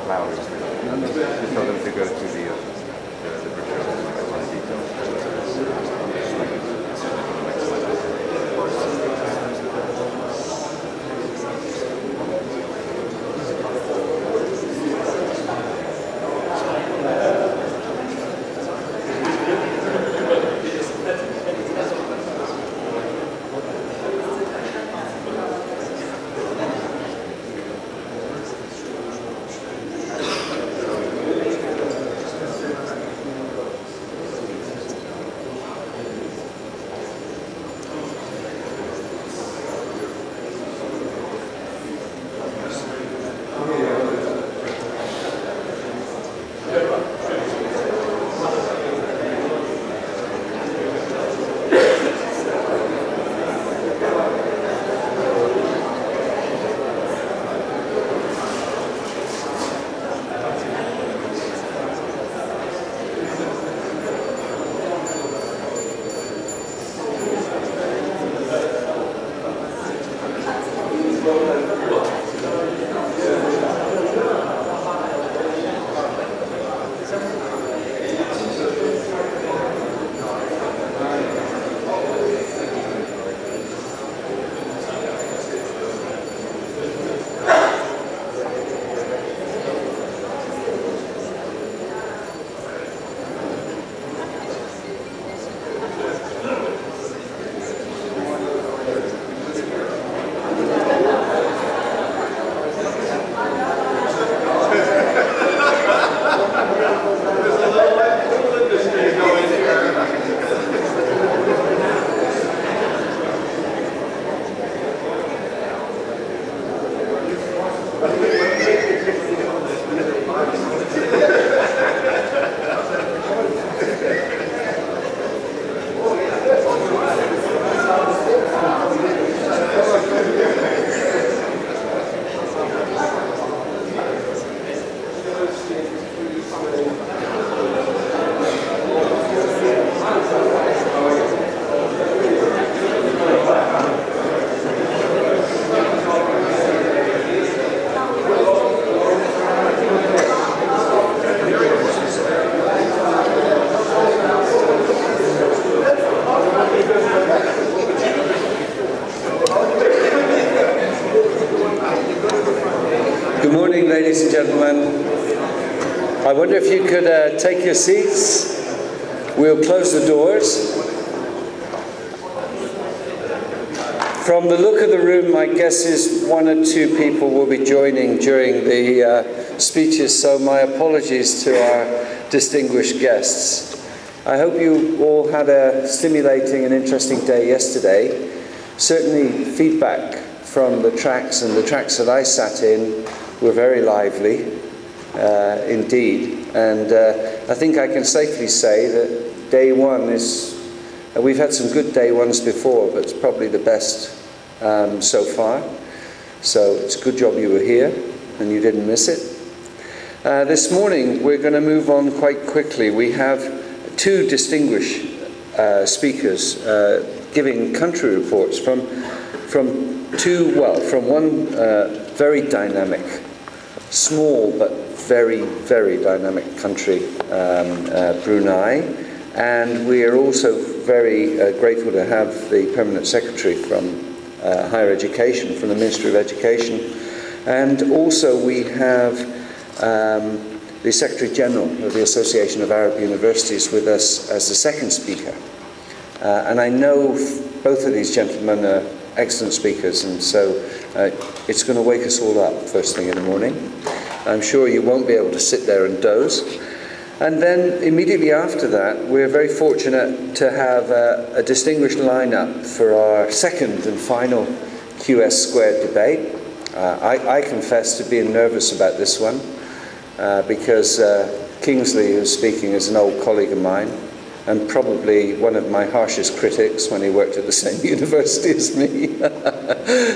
flowers. Just tell them to go to the brochure on details. Ladies and gentlemen, I wonder if you could take your seats. We'll close the doors. From the look of the room, my guess is one or two people will be joining during the speeches, so my apologies to our distinguished guests. I hope you all had a stimulating and interesting day yesterday. Certainly feedback from the tracks and the tracks that I sat in were very lively indeed, and I think I can safely say that day one is, we've had some good day ones before, but it's probably the best so far, so it's a good job you were here and you didn't miss it. This morning we're going to move on quite quickly. We have two distinguished speakers giving country reports from one very dynamic, small but very, very dynamic country, Brunei, and we are also very grateful to have the Permanent Secretary from Higher Education, from the Ministry of Education, and also we have the Secretary General of the Association of Arab Universities with us as the second speaker. And I know both of these gentlemen are excellent speakers, and so it's going to wake us all up first thing in the morning. I'm sure you won't be able to sit there and doze. And then immediately after that, we're very fortunate to have a distinguished lineup for our second and final QS Squared debate. I confess to being nervous about this one because Kingsley, who's speaking, is an old colleague of mine, and probably one of my harshest critics when he worked at the same university as me.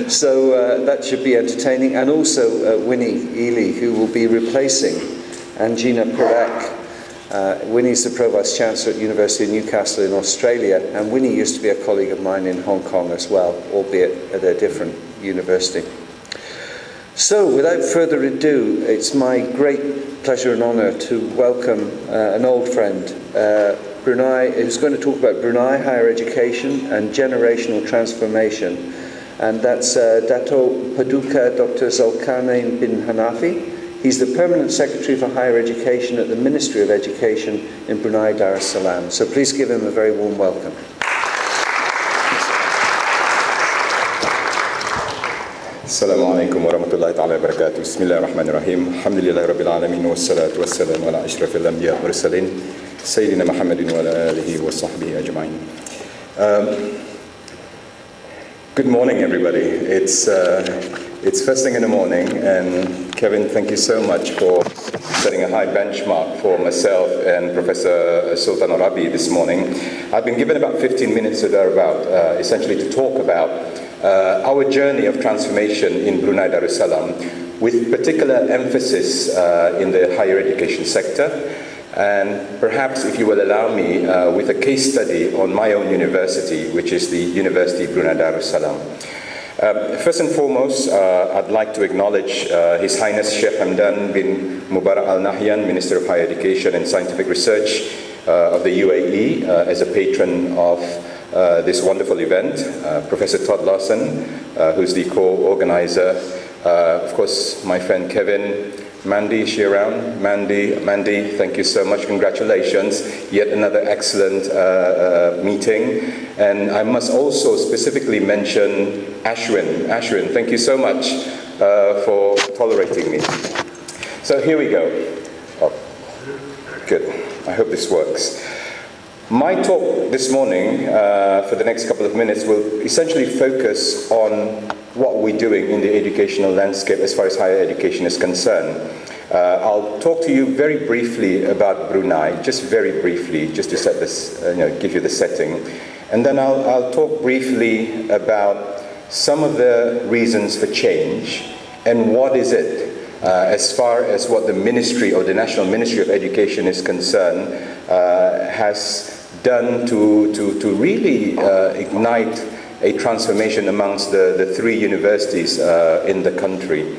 So that should be entertaining. And also Winnie Ely, who will be replacing Angina Perek. Winnie's the Provost Chancellor at University of Newcastle in Australia, and Winnie used to be a colleague of mine in Hong Kong as well, albeit at a different university. So, without further ado, it's my great pleasure and honour to welcome an old friend, Brunei, who's going to talk about Brunei higher education and generational transformation. And that's Dato Paduka Dr. Zulkarnain bin Hanafi. He's the Permanent Secretary for Higher Education at the Ministry of Education in Brunei Darussalam. So please give him a very warm welcome. Assalamu alaikum wa rahmatullahi ta'ala wa barakatuh. Bismillah ar-Rahman ar-Rahim. Alhamdulillahi rabbil alameen wa salatu wa salamu ala ashrafil anbiya wa mursalin Sayyidina Muhammadin wa ala alihi wa sahbihi ajma'in. Good morning, everybody. It's first thing in the morning, and Kevin, thank you so much for setting a high benchmark for myself and Professor Sultan Arabi this morning. I've been given about 15 minutes or thereabout, essentially to talk about our journey of transformation in Brunei Darussalam, with particular emphasis in the higher education sector, and perhaps, if you will allow me, with a case study on my own university, which is the University of Brunei Darussalam. First and foremost, I'd like to acknowledge His Highness Sheikh Hamdan bin Mubarak Al Nahyan, Minister of Higher Education and Scientific Research of the UAE, as a patron of this wonderful event. Professor Todd Lawson, who's the co-organizer. Of course, my friend Kevin. Mandy, is she around? Mandy, thank you so much. Congratulations. Yet another excellent meeting. And I must also specifically mention Ashwin. Ashwin, thank you so much for tolerating me. So here we go. Oh, good. I hope this works. My talk this morning, for the next couple of minutes, will essentially focus on what we're doing in the educational landscape as far as higher education is concerned. I'll talk to you very briefly about Brunei, just very briefly, just to set this, give you the setting. And then I'll talk briefly about some of the reasons for change and what is it, as far as what the ministry or the National Ministry of Education is concerned, has done to really ignite a transformation amongst the three universities in the country.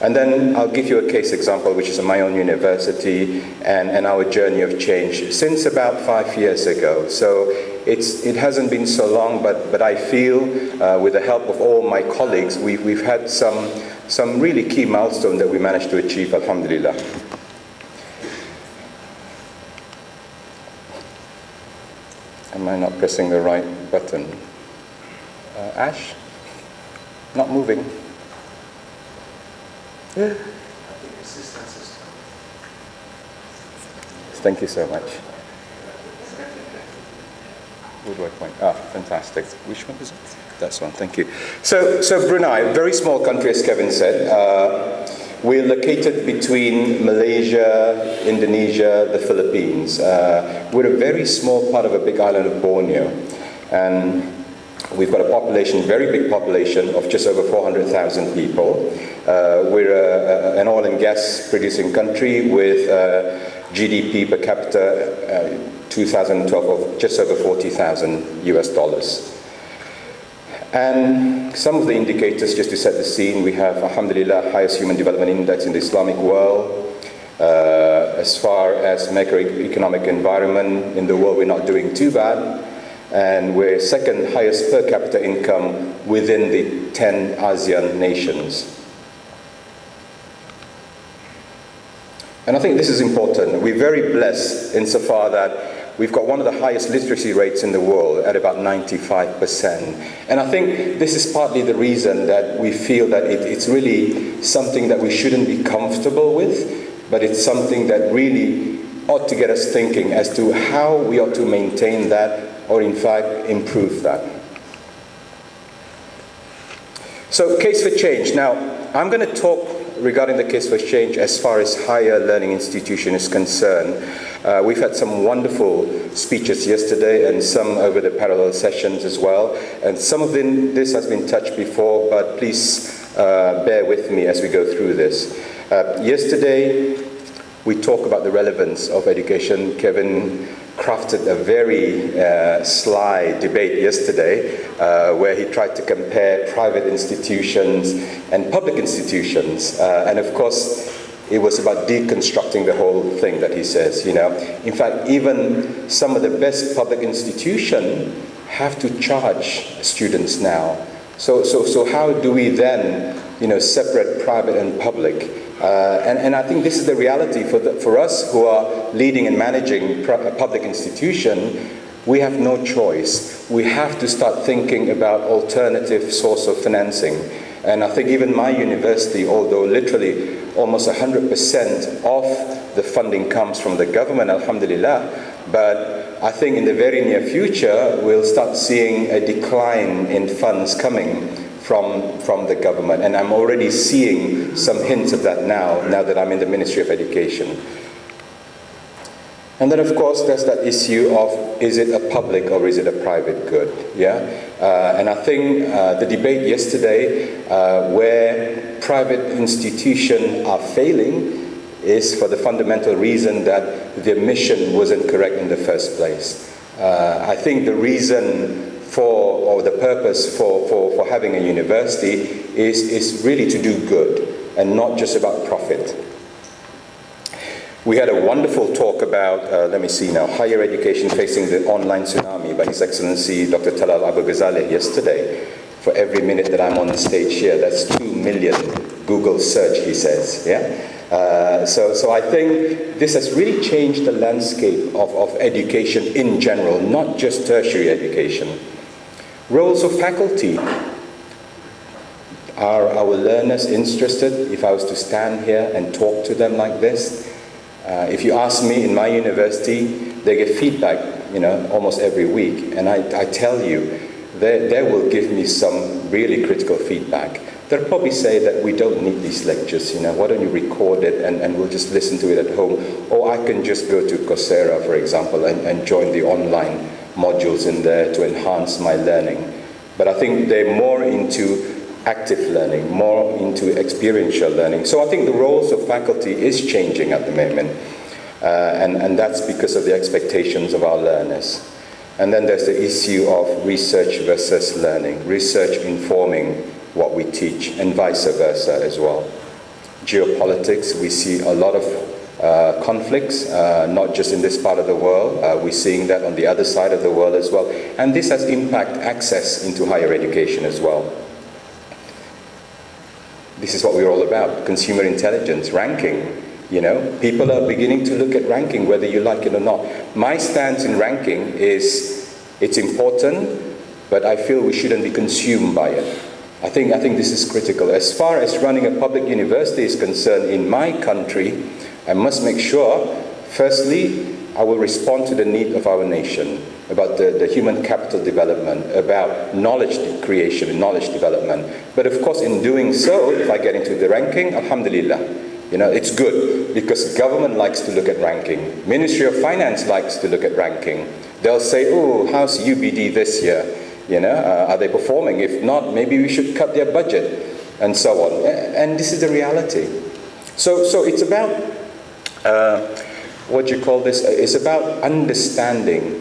And then I'll give you a case example, which is my own university and our journey of change since about 5 years ago. So it hasn't been so long, but I feel with the help of all my colleagues, we've had some really key milestones that we managed to achieve, alhamdulillah. Am I not pressing the right button? Ash? Not moving. Yeah. Thank you so much. Where do I point? Ah, fantastic. Which one is it? That's one, thank you. So Brunei, very small country, as Kevin said. We're located between Malaysia, Indonesia, the Philippines. We're a very small part of a big island of Borneo. And we've got a population, very big population, of just over 400,000 people. We're an oil and gas producing country with GDP per capita 2012 of just over $40,000 US. And some of the indicators, just to set the scene, we have, alhamdulillah, highest human development index in the Islamic world. As far as macroeconomic environment in the world, we're not doing too bad. And we're second highest per capita income within the 10 ASEAN nations. And I think this is important. We're very blessed insofar that we've got one of the highest literacy rates in the world at about 95%. And I think this is partly the reason that we feel that it's really something that we shouldn't be comfortable with, but it's something that really ought to get us thinking as to how we ought to maintain that, or in fact improve that. So, case for change. Now, I'm going to talk regarding the case for change as far as higher learning institution is concerned. We've had some wonderful speeches yesterday and some over the parallel sessions as well. And some of this has been touched before, but please bear with me as we go through this. Yesterday, we talked about the relevance of education. Kevin crafted a very sly debate yesterday where he tried to compare private institutions and public institutions. And of course, it was about deconstructing the whole thing that he says, In fact, even some of the best public institutions have to charge students now. So how do we then, separate private and public? And I think this is the reality for us who are leading and managing a public institution. We have no choice. We have to start thinking about alternative source of financing. And I think even my university, although literally almost 100% of the funding comes from the government, alhamdulillah, but I think in the very near future, we'll start seeing a decline in funds coming from the government. And I'm already seeing some hints of that now that I'm in the Ministry of Education. And then, of course, there's that issue of, is it a public or is it a private good? And I think the debate yesterday where private institutions are failing is for the fundamental reason that their mission wasn't correct in the first place. I think the reason or the purpose for having a university is really to do good and not just about profit. We had a wonderful talk about, higher education facing the online tsunami by His Excellency Dr. Talal Abu Ghazaleh yesterday. For every minute that I'm on the stage here, that's 2 million Google search, he says. So I think this has really changed the landscape of education in general, not just tertiary education. Roles of faculty. Are our learners interested if I was to stand here and talk to them like this? If you ask me in my university, they get feedback, almost every week. And I tell you, they will give me some really critical feedback. They'll probably say that we don't need these lectures, why don't you record it and we'll just listen to it at home. Or I can just go to Coursera, for example, and join the online modules in there to enhance my learning. But I think they're more into active learning, more into experiential learning. So I think the roles of faculty is changing at the moment. And that's because of the expectations of our learners. And then there's the issue of research versus learning, research informing what we teach, and vice versa as well. Geopolitics, we see a lot of conflicts, not just in this part of the world. We're seeing that on the other side of the world as well. And this has impacted access into higher education as well. This is what we're all about, consumer intelligence, ranking. People are beginning to look at ranking, whether you like it or not. My stance in ranking is it's important, but I feel we shouldn't be consumed by it. I think this is critical. As far as running a public university is concerned in my country, I must make sure, firstly, I will respond to the need of our nation about the human capital development, about knowledge creation and knowledge development. But of course, in doing so, if I get into the ranking, alhamdulillah, it's good because government likes to look at ranking. Ministry of Finance likes to look at ranking. They'll say, oh, how's UBD this year? Are they performing? If not, maybe we should cut their budget and so on. And this is the reality. So it's about, it's about understanding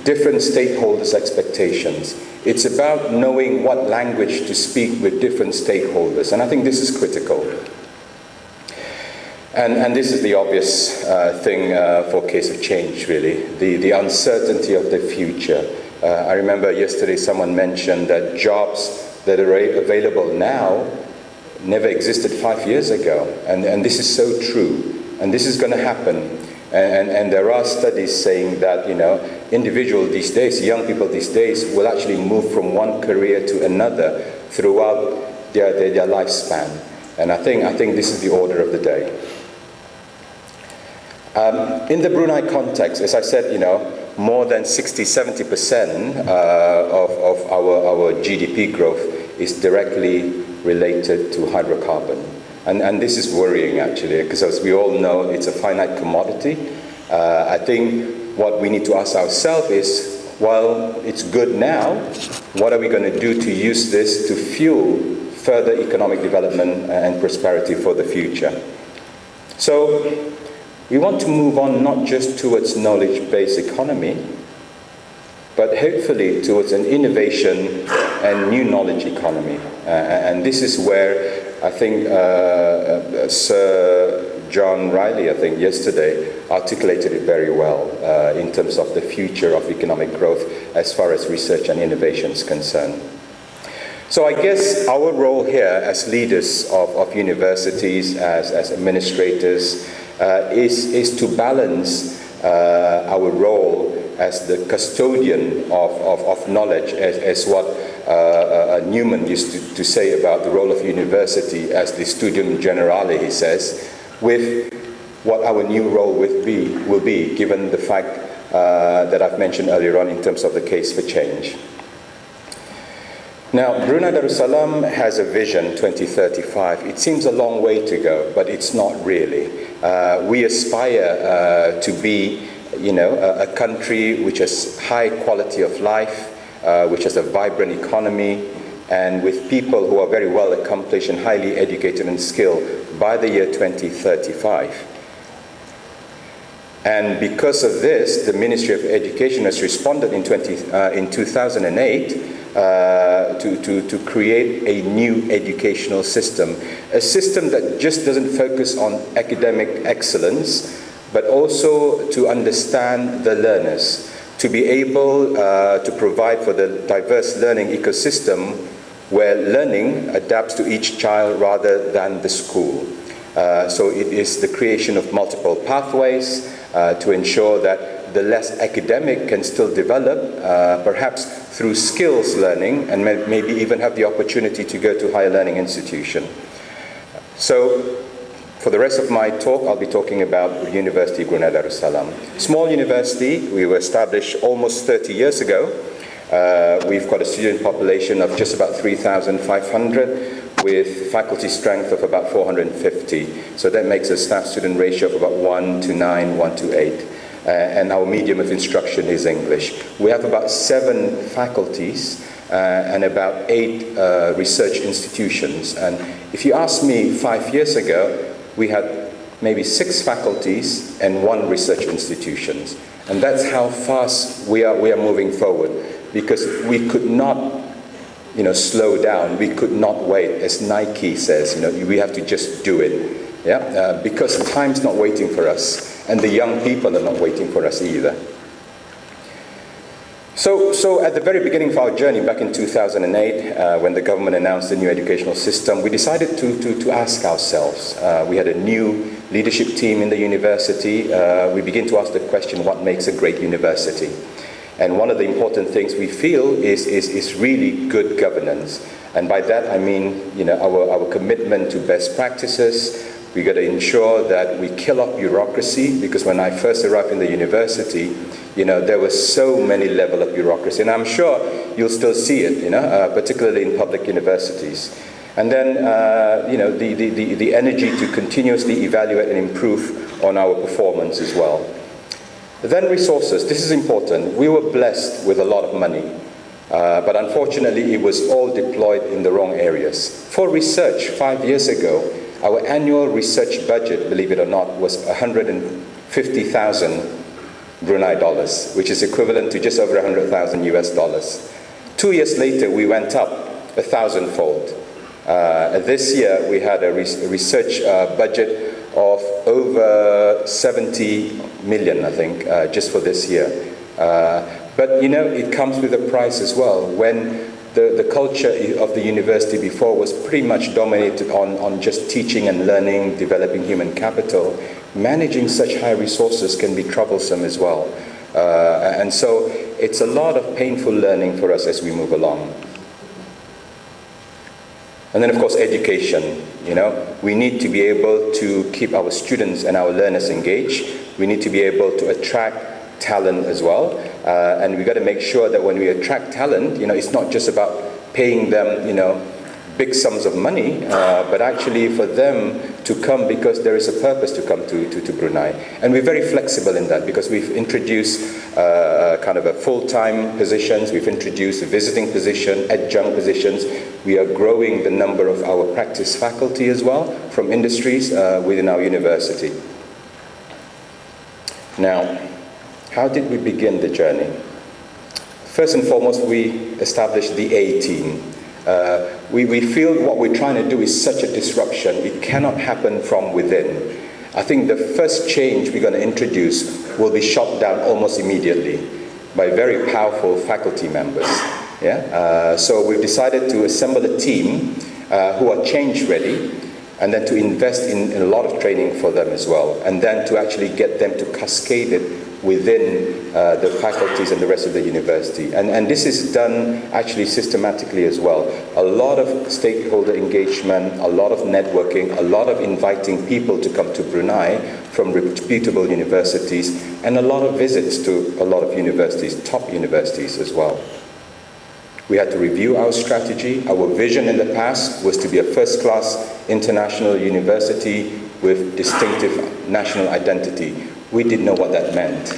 different stakeholders' expectations. It's about knowing what language to speak with different stakeholders. And I think this is critical. And this is the obvious thing for case of change, really, the uncertainty of the future. I remember yesterday someone mentioned that jobs that are available now never existed 5 years ago. And this is so true. And this is going to happen. And there are studies saying that, individuals these days, young people these days, will actually move from one career to another throughout their lifespan. And I think this is the order of the day. In the Brunei context, as I said, more than 60-70% of our GDP growth is directly related to hydrocarbon. And this is worrying, actually, because as we all know, it's a finite commodity. I think what we need to ask ourselves is, while it's good now, what are we going to do to use this to fuel further economic development and prosperity for the future? So We want to move on not just towards knowledge-based economy, but hopefully towards an innovation and new knowledge economy. And this is where I think Sir John Riley, I think yesterday, articulated it very well in terms of the future of economic growth as far as research and innovation is concerned. So I guess our role here as leaders of universities, as administrators, is to balance our role as the custodian of knowledge, as what Newman used to say about the role of university as the studium generale, he says, with what our new role will be, given the fact that I've mentioned earlier on in terms of the case for change. Now, Brunei Darussalam has a vision 2035. It seems a long way to go, but it's not really. We aspire to be, a country which has high quality of life, which has a vibrant economy, and with people who are very well accomplished and highly educated and skilled by the year 2035. And because of this, the Ministry of Education has responded in 2008 to create a new educational system, a system that just doesn't focus on academic excellence, but also to understand the learners, to be able to provide for the diverse learning ecosystem where learning adapts to each child rather than the school. So it is the creation of multiple pathways to ensure that the less academic can still develop, perhaps through skills learning, and maybe even have the opportunity to go to higher learning institution. So for the rest of my talk, I'll be talking about University of Brunei Darussalam. Small university, we were established almost 30 years ago. We've got a student population of just about 3,500 with faculty strength of about 450. So that makes a staff-student ratio of about 1 to 9, 1 to 8. And our medium of instruction is English. We have about 7 faculties and about 8 research institutions. And if you ask me 5 years ago, we had maybe 6 faculties and 1 research institution. And that's how fast we are moving forward, because we could not slow down. We could not wait. As Nike says, we have to just do it. Yeah, because time's not waiting for us, and the young people are not waiting for us either. So at the very beginning of our journey, back in 2008, when the government announced the new educational system, we decided to ask ourselves. We had a new leadership team in the university. We began to ask the question, what makes a great university? And one of the important things we feel is really good governance. And by that I mean, our commitment to best practices. We got to ensure that we kill off bureaucracy, because when I first arrived in the university, there was so many levels of bureaucracy, and I'm sure you'll still see it, particularly in public universities. And then, the energy to continuously evaluate and improve on our performance as well. Then resources. This is important. We were blessed with a lot of money, but unfortunately, it was all deployed in the wrong areas. For research, 5 years ago, our annual research budget, believe it or not, was 150,000 Brunei dollars, which is equivalent to just over 100,000 US dollars. 2 years later, we went up 1,000-fold. This year, we had a research budget of over 70 million, I think, just for this year. But it comes with a price as well. When the culture of the university before was pretty much dominated on just teaching and learning, developing human capital, managing such high resources can be troublesome as well. And so it's a lot of painful learning for us as we move along. And then, of course, education. We need to be able to keep our students and our learners engaged. We need to be able to attract talent as well. And we've got to make sure that when we attract talent, it's not just about paying them, big sums of money, but actually for them to come because there is a purpose to come to Brunei. And we're very flexible in that, because we've introduced kind of a full-time positions, we've introduced a visiting position, adjunct positions. We are growing the number of our practice faculty as well from industries within our university. Now, how did we begin the journey? First and foremost, we established the A team. We feel what we're trying to do is such a disruption. It cannot happen from within. I think the first change we're going to introduce will be shot down almost immediately by very powerful faculty members. So we've decided to assemble a team who are change ready, and then to invest in a lot of training for them as well, and then to actually get them to cascade it within the faculties and the rest of the university. And this is done actually systematically as well. A lot of stakeholder engagement, a lot of networking, a lot of inviting people to come to Brunei from reputable universities, and a lot of visits to a lot of universities, top universities as well. We had to review our strategy. Our vision in the past was to be a first-class international university with distinctive national identity. We didn't know what that meant.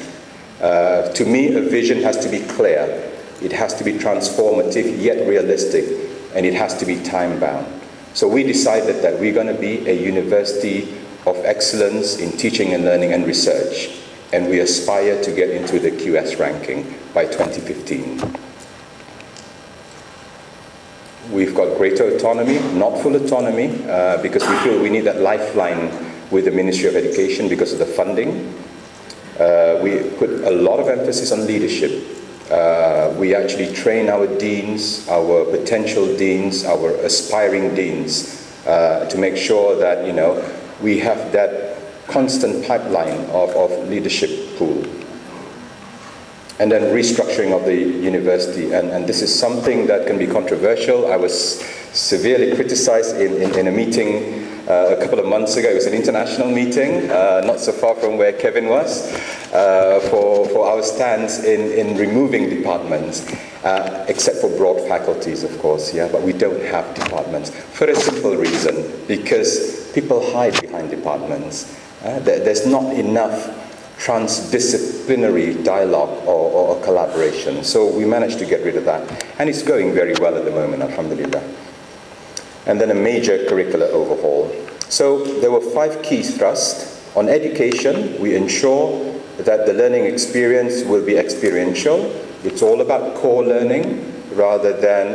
To me, a vision has to be clear. It has to be transformative, yet realistic, and it has to be time-bound. So we decided that we're going to be a university of excellence in teaching and learning and research, and we aspire to get into the QS ranking by 2015. We've got greater autonomy, not full autonomy, because we feel we need that lifeline with the Ministry of Education because of the funding. We put a lot of emphasis on leadership. We actually train our deans, our potential deans, our aspiring deans, to make sure that, we have that constant pipeline of leadership pool. And then restructuring of the university, and this is something that can be controversial. I was severely criticized in a meeting a couple of months ago. It was an international meeting, not so far from where Kevin was, for our stance in removing departments, except for broad faculties, of course, but we don't have departments. For a simple reason, because people hide behind departments. There's not enough transdisciplinary dialogue or collaboration. So we managed to get rid of that. And it's going very well at the moment, alhamdulillah. And then a major curricular overhaul. So there were 5 key thrusts. On education, we ensure that the learning experience will be experiential. It's all about core learning rather than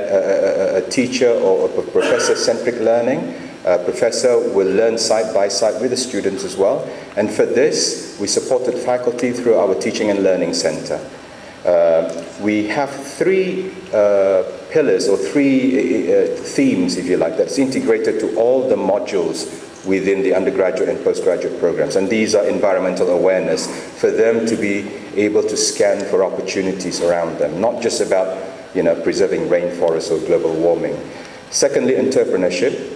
a teacher or a professor-centric learning. A professor will learn side by side with the students as well. And for this, we supported faculty through our Teaching and Learning Center. We have 3 pillars or 3 themes, if you like, that's integrated to all the modules within the undergraduate and postgraduate programs. And these are environmental awareness, for them to be able to scan for opportunities around them, not just about preserving rainforests or global warming. Secondly, entrepreneurship,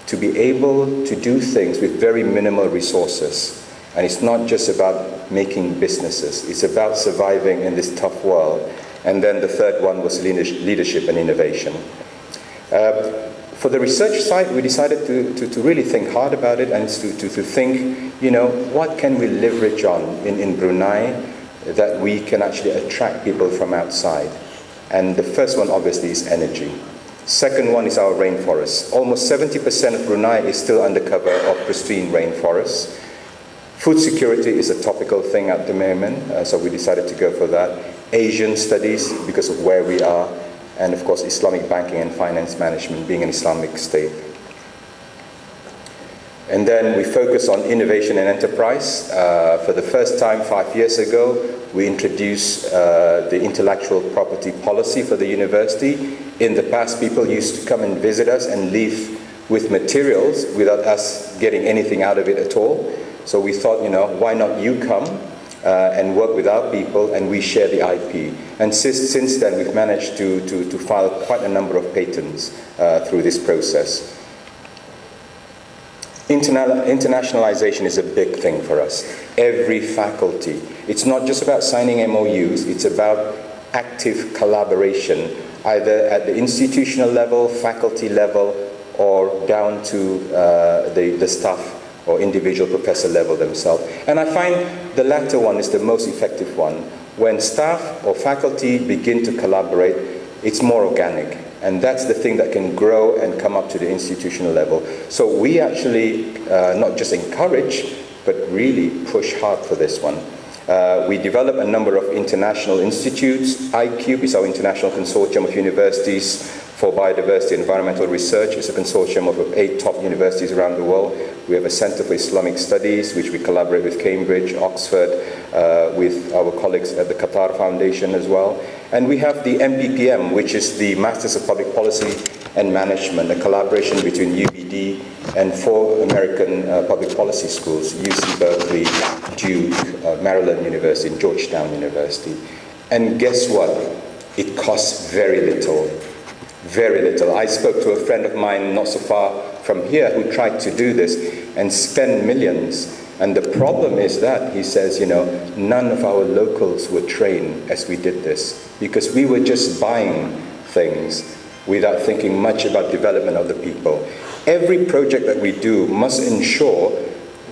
to be able to do things with very minimal resources. And it's not just about making businesses, it's about surviving in this tough world. And then the third one was leadership and innovation. For the research side, we decided to really think hard about it, and to think, what can we leverage on in Brunei that we can actually attract people from outside. And the first one obviously is energy. Second one is our rainforests. Almost 70% of Brunei is still under cover of pristine rainforests. Food security is a topical thing at the moment, so we decided to go for that. Asian studies, because of where we are, and of course Islamic banking and finance management, being an Islamic state. And then we focus on innovation and enterprise. For the first time 5 years ago, we introduced the intellectual property policy for the university. In the past, people used to come and visit us and leave with materials without us getting anything out of it at all. So we thought, why not you come and work with our people, and we share the IP. And since then, we've managed to file quite a number of patents through this process. Internationalization is a big thing for us. Every faculty. It's not just about signing MOUs, it's about active collaboration, either at the institutional level, faculty level, or down to the staff or individual professor level themselves. And I find the latter one is the most effective one. When staff or faculty begin to collaborate, it's more organic. And that's the thing that can grow and come up to the institutional level. So we actually not just encourage, but really push hard for this one. We develop a number of international institutes. ICUBE is our international consortium of universities for biodiversity and environmental research. It's a consortium of 8 top universities around the world. We have a Center for Islamic Studies, which we collaborate with Cambridge, Oxford, with our colleagues at the Qatar Foundation as well. And we have the MPPM, which is the Masters of Public Policy and Management, a collaboration between UBD and 4 American public policy schools, UC Berkeley, Duke, Maryland University, and Georgetown University. And guess what? It costs very little. Very little. I spoke to a friend of mine not so far from here who tried to do this and spend millions. And the problem is that, he says, none of our locals were trained as we did this, because we were just buying things without thinking much about development of the people. Every project that we do must ensure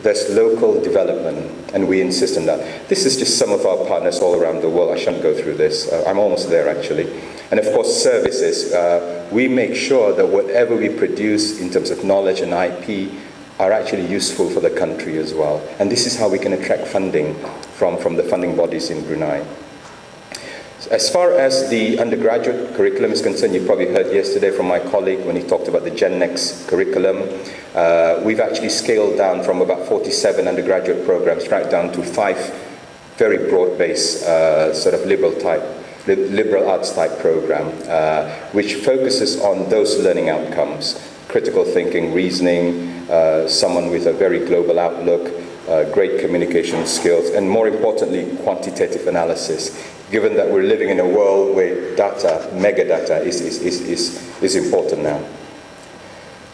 there's local development, and we insist on that. This is just some of our partners all around the world. I shan't go through this. I'm almost there, actually. And of course, services. We make sure that whatever we produce in terms of knowledge and IP are actually useful for the country as well. And this is how we can attract funding from the funding bodies in Brunei. As far as the undergraduate curriculum is concerned, you probably heard yesterday from my colleague when he talked about the Gen Next curriculum. We've actually scaled down from about 47 undergraduate programs right down to 5 very broad-based sort of liberal arts type program, which focuses on those learning outcomes: critical thinking, reasoning, someone with a very global outlook, great communication skills, and more importantly, quantitative analysis, given that we're living in a world where data, mega data, is important now.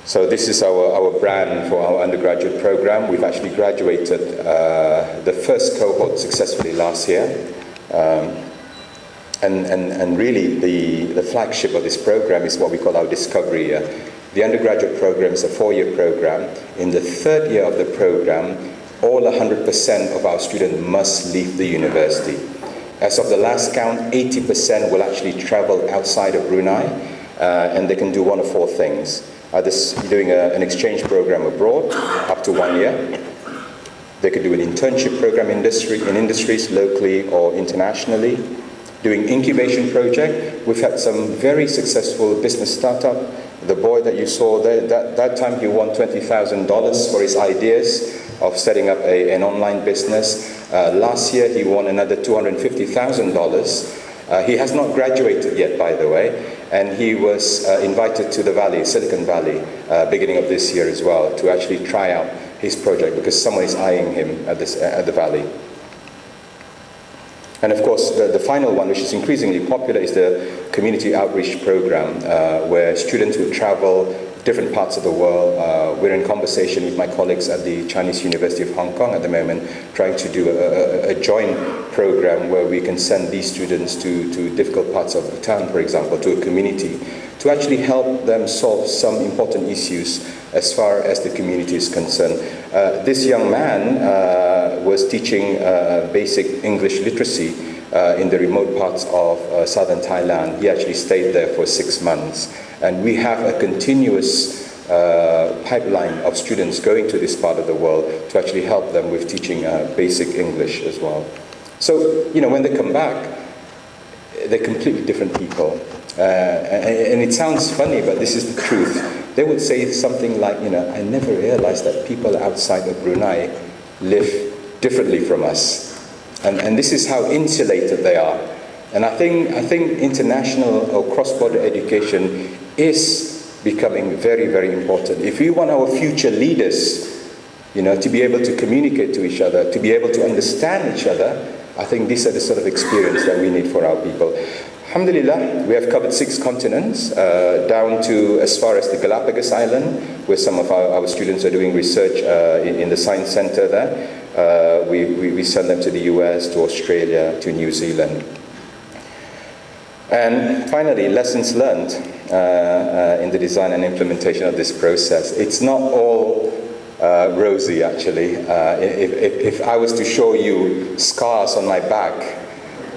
So this is our brand for our undergraduate program. We've actually graduated the first cohort successfully last year. And really, the flagship of this program is what we call our Discovery Year. The undergraduate program is a 4-year program. In the 3rd year of the program, all 100% of our students must leave the university. As of the last count, 80% will actually travel outside of Brunei, and they can do one of 4 things. Either doing an exchange program abroad, up to 1 year. They could do an internship program in industries locally or internationally. Doing incubation project. We've had some very successful business startup. The boy that you saw there, that time he won $20,000 for his ideas of setting up an online business. Last year he won another $250,000. He has not graduated yet, by the way, and he was invited to the Valley, Silicon Valley, beginning of this year as well, to actually try out his project because someone is eyeing him at the Valley. And of course, the final one, which is increasingly popular, is the community outreach program, where students will travel different parts of the world. We're in conversation with my colleagues at the Chinese University of Hong Kong at the moment, trying to do a joint program where we can send these students to difficult parts of Bhutan, for example, to a community, to actually help them solve some important issues as far as the community is concerned. This young man was teaching basic English literacy in the remote parts of southern Thailand. He actually stayed there for 6 months. And we have a continuous pipeline of students going to this part of the world to actually help them with teaching basic English as well. So, when they come back, they're completely different people. And it sounds funny, but this is the truth. They would say something like, I never realized that people outside of Brunei live differently from us. And this is how insulated they are. And I think international or cross-border education is becoming very, very important. If we want our future leaders, to be able to communicate to each other, to be able to understand each other, I think these are the sort of experience that we need for our people. Alhamdulillah, we have covered 6 continents, down to as far as the Galapagos Island, where some of our students are doing research in the Science Center there. We send them to the US, to Australia, to New Zealand. And finally, lessons learned in the design and implementation of this process. It's not all rosy, actually. If I was to show you scars on my back,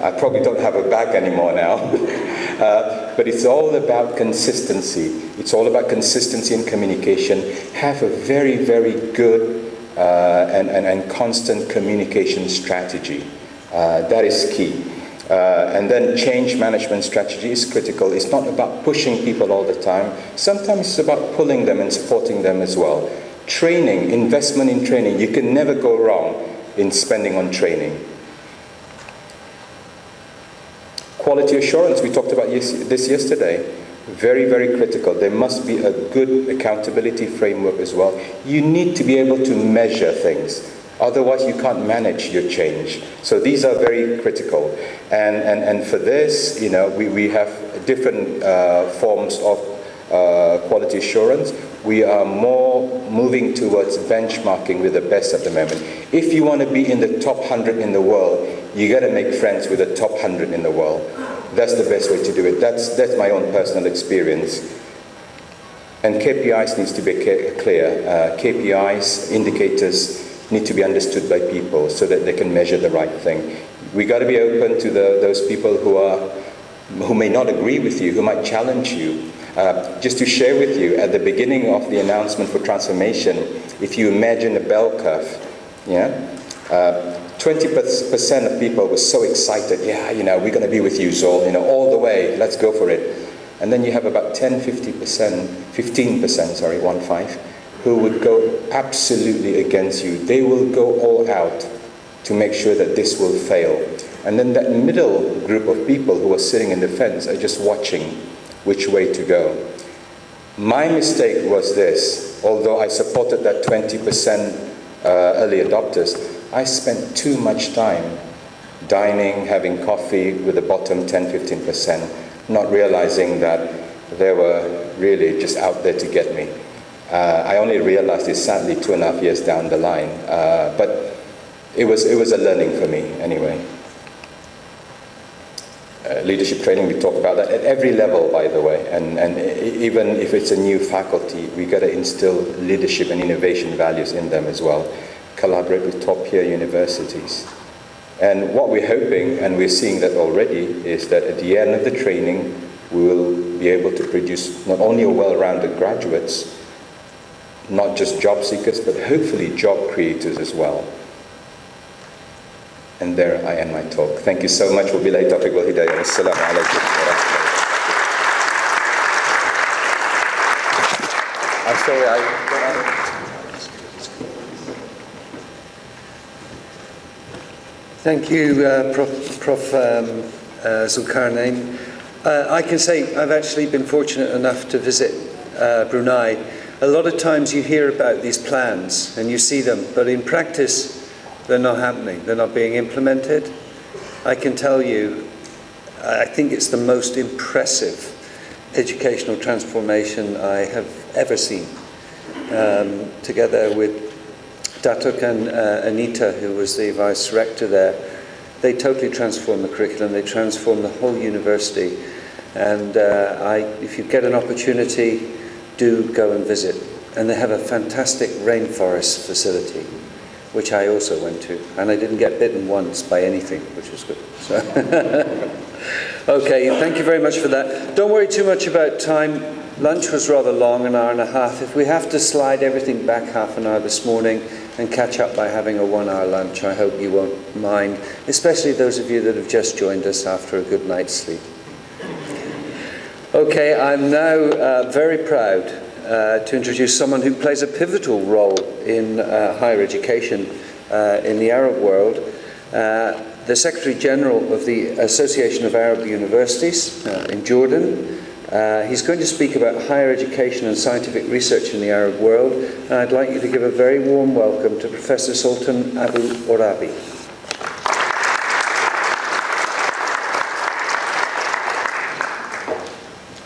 I probably don't have a back anymore now. But it's all about consistency. It's all about consistency in communication. Have a very, very good and constant communication strategy. That is key. And then change management strategy is critical. It's not about pushing people all the time. Sometimes it's about pulling them and supporting them as well. Training, investment in training. You can never go wrong in spending on training. Quality assurance, we talked about this yesterday. Very, very critical. There must be a good accountability framework as well. You need to be able to measure things. Otherwise, you can't manage your change. So these are very critical. And for this, you know, we have different forms of quality assurance. We are more moving towards benchmarking with the best at the moment. If you want to be in the top 100 in the world, you got to make friends with the top 100 in the world. That's the best way to do it. That's my own personal experience. And KPIs needs to be clear. KPIs, indicators, need to be understood by people so that they can measure the right thing. We got to be open to those people who may not agree with you, who might challenge you. Just to share with you, at the beginning of the announcement for transformation, if you imagine a bell curve, 20% of people were so excited, yeah, you know, we're going to be with you, Zol, you know, all the way, let's go for it. And then you have about 15%, who would go absolutely against you. They will go all out to make sure that this will fail. And then that middle group of people who are sitting in the fence are just watching which way to go. My mistake was this: although I supported that 20% early adopters, I spent too much time dining, having coffee with the bottom 10-15%, not realizing that they were really just out there to get me. I only realized this sadly 2.5 years down the line, but it was a learning for me anyway. Leadership training, we talk about that at every level, by the way, and even if it's a new faculty, we got to instill leadership and innovation values in them as well. Collaborate with top-tier universities. And what we're hoping, and we're seeing that already, is that at the end of the training, we will be able to produce not only a well-rounded graduates, not just job seekers, but hopefully job creators as well. And there I end my talk. Thank you so much. Wabillahi tawfiq wal hidayah. Assalamu alaikum wa rahmatullahi. I'm sorry, Thank you, Prof. Zulkarnain. I can say I've actually been fortunate enough to visit Brunei. A lot of times you hear about these plans and you see them, but in practice, they're not happening. They're not being implemented. I can tell you, I think it's the most impressive educational transformation I have ever seen. Together with Datuk and Anita, who was the vice rector there, they totally transformed the curriculum. They transformed the whole university. And if you get an opportunity, do go and visit. And they have a fantastic rainforest facility, which I also went to, and I didn't get bitten once by anything, which was good. So okay, thank you very much for that. Don't worry too much about time. Lunch was rather long, an hour and a half. If we have to slide everything back half an hour this morning and catch up by having a 1 hour lunch, I hope you won't mind, especially those of you that have just joined us after a good night's sleep. Okay, I'm now very proud to introduce someone who plays a pivotal role in higher education in the Arab world, the Secretary General of the Association of Arab Universities in Jordan. He's going to speak about higher education and scientific research in the Arab world, and I'd like you to give a very warm welcome to Professor Sultan Abu Orabi.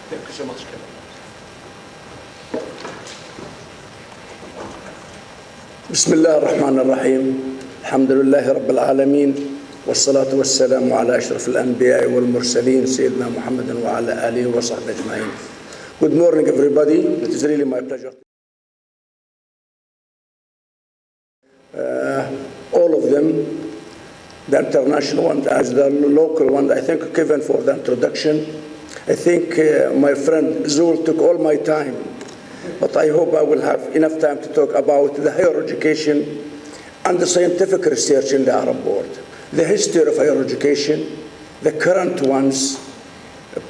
Thank you so much, Kevin. بسم الله الرحمن الرحيم الحمد لله رب العالمين والصلاة والسلام على أشرف الأنبياء والمرسلين سيدنا محمد وعلى آله وصحبه أجمعين. Good morning everybody. It is really my pleasure. All of them, the international one as the local one, I thank Kevin for the introduction. I think my friend Zul took all my time. But I hope I will have enough time to talk about the higher education and the scientific research in the Arab world. the history of higher education, the current ones,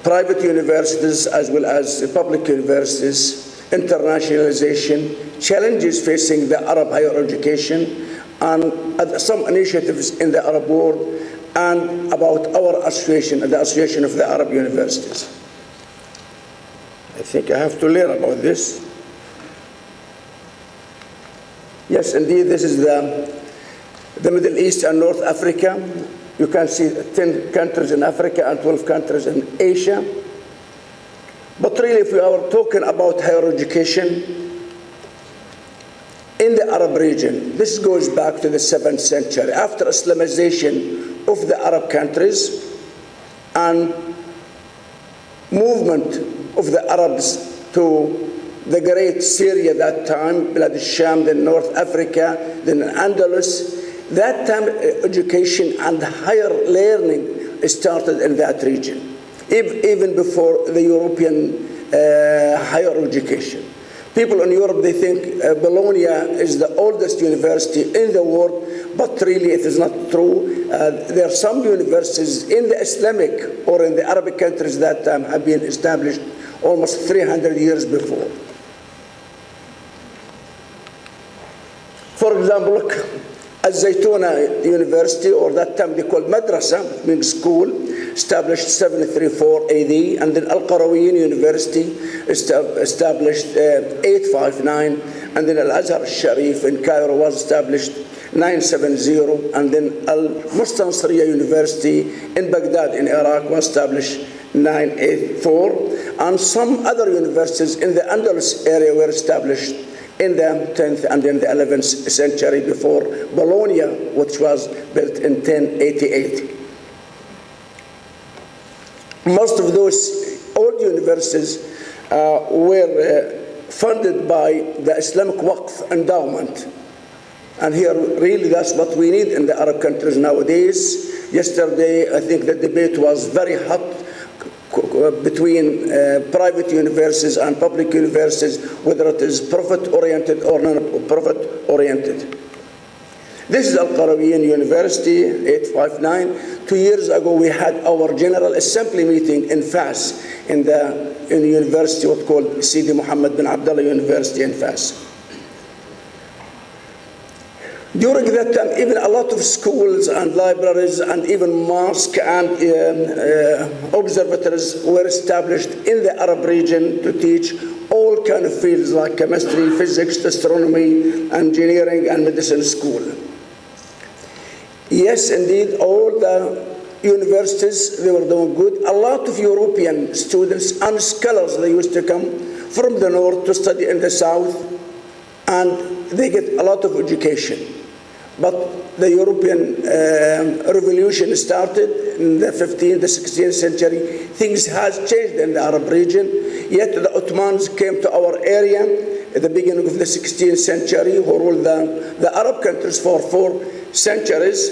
private universities as well as public universities, internationalization, challenges facing the Arab higher education, and some initiatives in the Arab world, and about our association, the Association of the Arab Universities. I think I have to learn about this. Yes, indeed, this is the Middle East and North Africa. You can see 10 countries in Africa and 12 countries in Asia. But really, if we are talking about higher education in the Arab region, this goes back to the 7th century. After Islamization of the Arab countries and movement of the Arabs to the great Syria that time, Bilad al-Sham, then North Africa, then Andalus, that time education and higher learning started in that region, even before the European higher education. People in Europe, they think Bologna is the oldest university in the world, but really it is not true. There are some universities in the Islamic or in the Arabic countries that time have been established almost 300 years before. For example, look, Al-Zaytuna University, or that time they called Madrasa, means school, established 734 AD, and then Al-Qarawiyyin University established 859, and then Al-Azhar al-Sharif in Cairo was established 970, and then Al-Mustansiriya University in Baghdad in Iraq was established 984, and some other universities in the Andalus area were established in the 10th and in the 11th century before Bologna, which was built in 1088. Most of those old universities were funded by the Islamic Waqf endowment. And here, really, that's what we need in the Arab countries nowadays. Yesterday, I think the debate was very hot between private universities and public universities, whether it is profit-oriented or non-profit-oriented. This is Al-Qarawiyyin University, 859. 2 years ago, we had our General Assembly meeting in Fas, in the university what's called Sidi Muhammad bin Abdullah University in Fas. During that time, even a lot of schools and libraries and even mosques and observatories were established in the Arab region to teach all kind of fields like chemistry, physics, astronomy, engineering, and medicine school. Yes, indeed, all the universities, they were doing good. A lot of European students and scholars, they used to come from the north to study in the south, and they get a lot of education. But the European revolution started in the 15th, the 16th century. Things has changed in the Arab region. Yet the Ottomans came to our area at the beginning of the 16th century, who ruled the Arab countries for 4 centuries.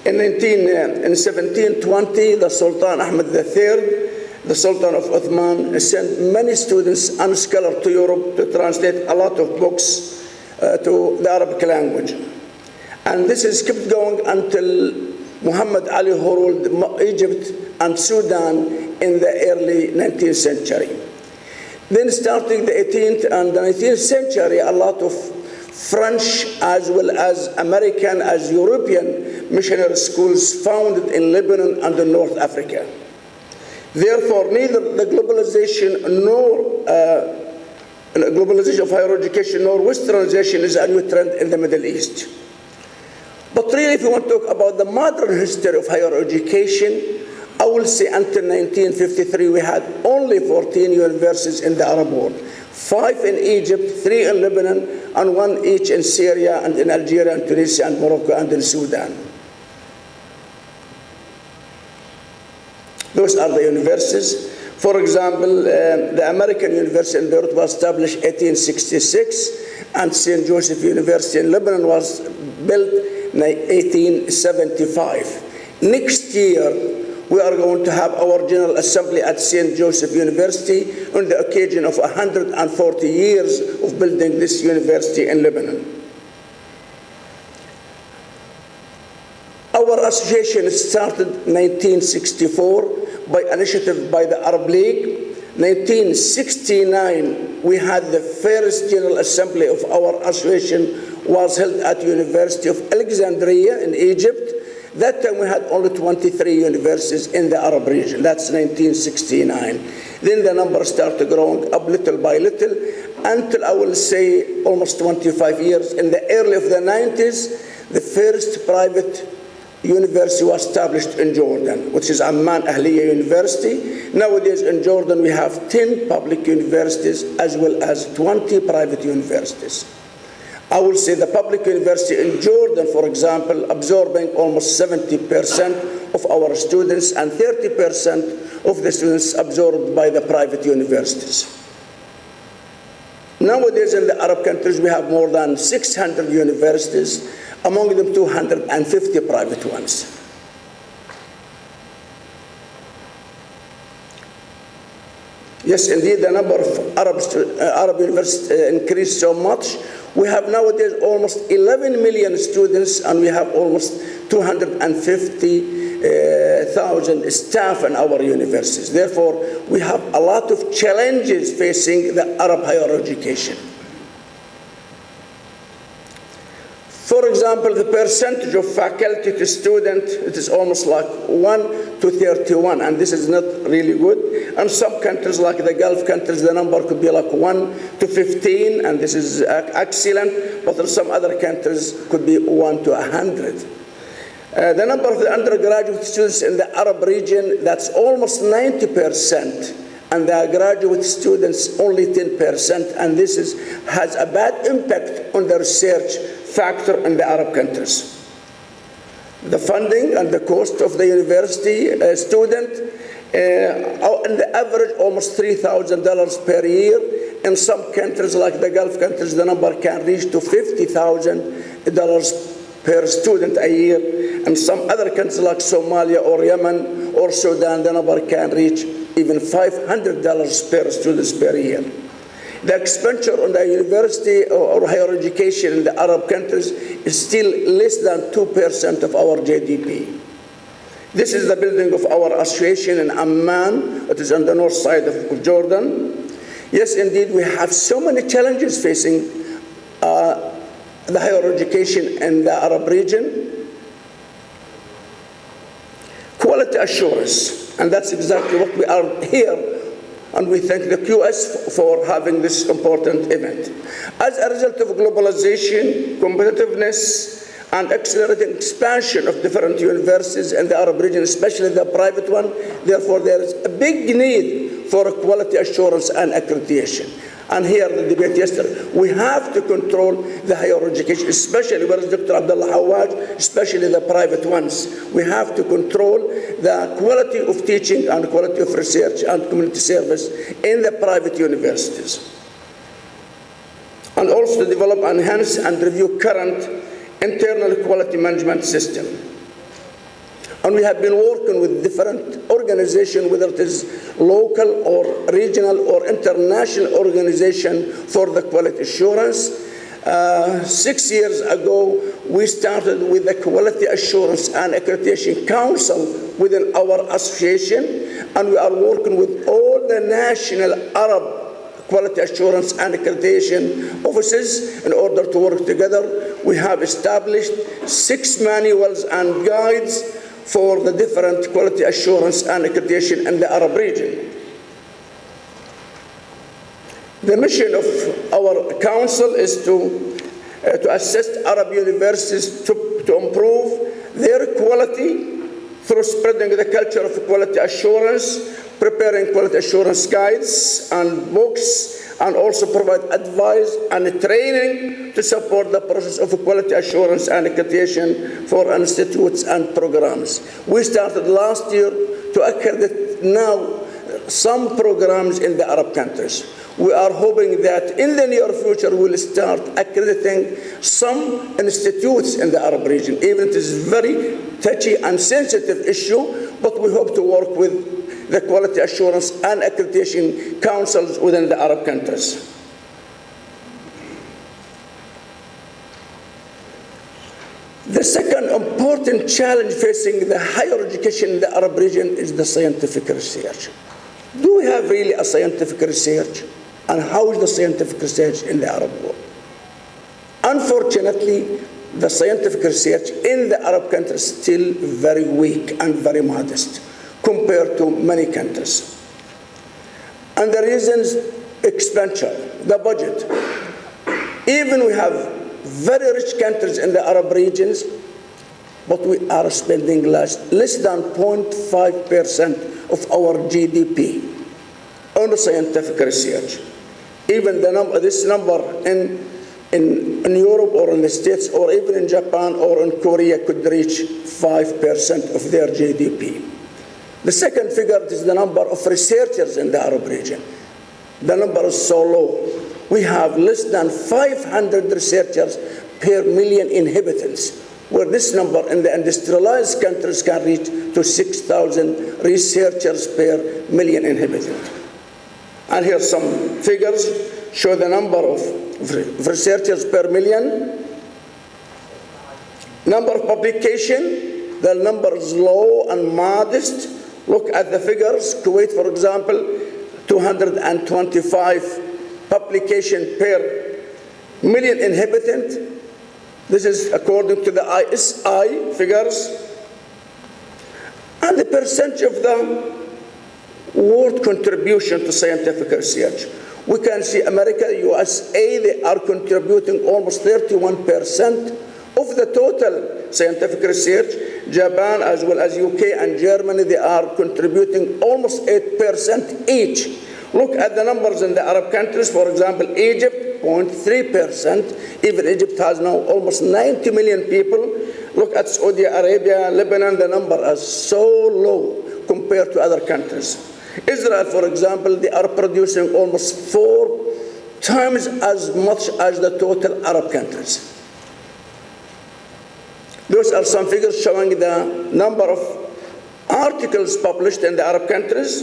In 1720, the Sultan Ahmed III, the Sultan of Othman, sent many students and scholars to Europe to translate a lot of books to the Arabic language. And this is kept going until Muhammad Ali, who ruled Egypt and Sudan in the early 19th century. Then starting the 18th and the 19th century, a lot of French as well as American as European missionary schools founded in Lebanon and in North Africa. Therefore, neither the globalization of higher education nor westernization is a new trend in the Middle East. But really, if you want to talk about the modern history of higher education, I will say until 1953, we had only 14 universities in the Arab world. 5 in Egypt, 3 in Lebanon, and 1 each in Syria and in Algeria and Tunisia and Morocco and in Sudan. Those are the universities. For example, the American University in Beirut was established in 1866, and St. Joseph University in Lebanon was built in 1875. Next year, we are going to have our General Assembly at St. Joseph University on the occasion of 140 years of building this university in Lebanon. Our association started 1964 by initiative by the Arab League. 1969, we had the first General Assembly of our association was held at University of Alexandria in Egypt. That time we had only 23 universities in the Arab region. That's 1969. Then the numbers started growing up little by little until I will say almost 25 years. In the early of the 90s, the first private university was established in Jordan, which is Amman Ahliya University. Nowadays in Jordan we have 10 public universities as well as 20 private universities. I will say the public university in Jordan, for example, absorbing almost 70% of our students and 30% of the students absorbed by the private universities. Nowadays in the Arab countries we have more than 600 universities, among them 250 private ones. Yes, indeed, the number of Arab universities increased so much. We have nowadays almost 11 million students, and we have almost 250,000 staff in our universities. Therefore, we have a lot of challenges facing the Arab higher education. For example, the percentage of faculty to student, it is almost like 1 to 31, and this is not really good. And some countries like the Gulf countries, the number could be like 1 to 15, and this is excellent, but in some other countries could be 1 to 100. The number of the undergraduate students in the Arab region, that's almost 90%. And the graduate students only 10%, and this has a bad impact on the research factor in the Arab countries. The funding and the cost of the university student, on the average, almost $3,000 per year. In some countries, like the Gulf countries, the number can reach to $50,000 per student a year. In some other countries, like Somalia or Yemen or Sudan, the number can reach even $500 per students per year. The expenditure on the university or higher education in the Arab countries is still less than 2% of our GDP. This is the building of our association in Amman. It is on the north side of Jordan. Yes, indeed, we have so many challenges facing the higher education in the Arab region. Quality assurance, and that's exactly what we are here, and we thank the QS for having this important event. As a result of globalization, competitiveness, and accelerating expansion of different universities in the Arab region, especially the private one, therefore there is a big need for quality assurance and accreditation. And here the debate yesterday, we have to control the higher education, especially where is Dr. Abdullah Hawaj, especially the private ones. We have to control the quality of teaching and quality of research and community service in the private universities. And also to develop, enhance, and review current internal quality management system. And we have been working with different organizations, whether it is local or regional or international organization for the quality assurance. 6 years ago, we started with the Quality Assurance and Accreditation Council within our association, and we are working with all the national Arab quality assurance and accreditation offices in order to work together. We have established 6 manuals and guides for the different quality assurance and accreditation in the Arab region. The mission of our council is to assist Arab universities to improve their quality through spreading the culture of quality assurance, preparing quality assurance guides and books, and also provide advice and training to support the process of quality assurance and accreditation for institutes and programs. We started last year to accredit now some programs in the Arab countries. We are hoping that in the near future we'll start accrediting some institutes in the Arab region. Even it is a very touchy and sensitive issue, but we hope to work with the quality assurance and accreditation councils within the Arab countries. The second important second challenge facing the higher education in the Arab region is the scientific research. Do we have really a scientific research? And how is the scientific research in the Arab world? Unfortunately, the scientific research in the Arab countries is still very weak and very modest compared to many countries. And the reasons: expenditure, the budget. Even we have very rich countries in the Arab regions, but we are spending less than 0.5% of our GDP on scientific research. Even this number in Europe or in the States or even in Japan or in Korea could reach 5% of their GDP. The second figure is the number of researchers in the Arab region. The number is so low. We have less than 500 researchers per million inhabitants, where this number in the industrialized countries can reach to 6,000 researchers per million inhabitants. And here some figures show the number of researchers per million. Number of publication, the number is low and modest. Look at the figures. Kuwait, for example, 225 publication per million inhabitant. This is according to the ISI figures. And the percentage of the world contribution to scientific research. We can see America, USA, they are contributing almost 31% of the total scientific research. Japan, as well as UK and Germany, they are contributing almost 8% each. Look at the numbers in the Arab countries. For example, Egypt, 0.3%. Even Egypt has now almost 90 million people. Look at Saudi Arabia, Lebanon, the number is so low compared to other countries. Israel, for example, they are producing almost 4 times as much as the total Arab countries. Those are some figures showing the number of articles published in the Arab countries,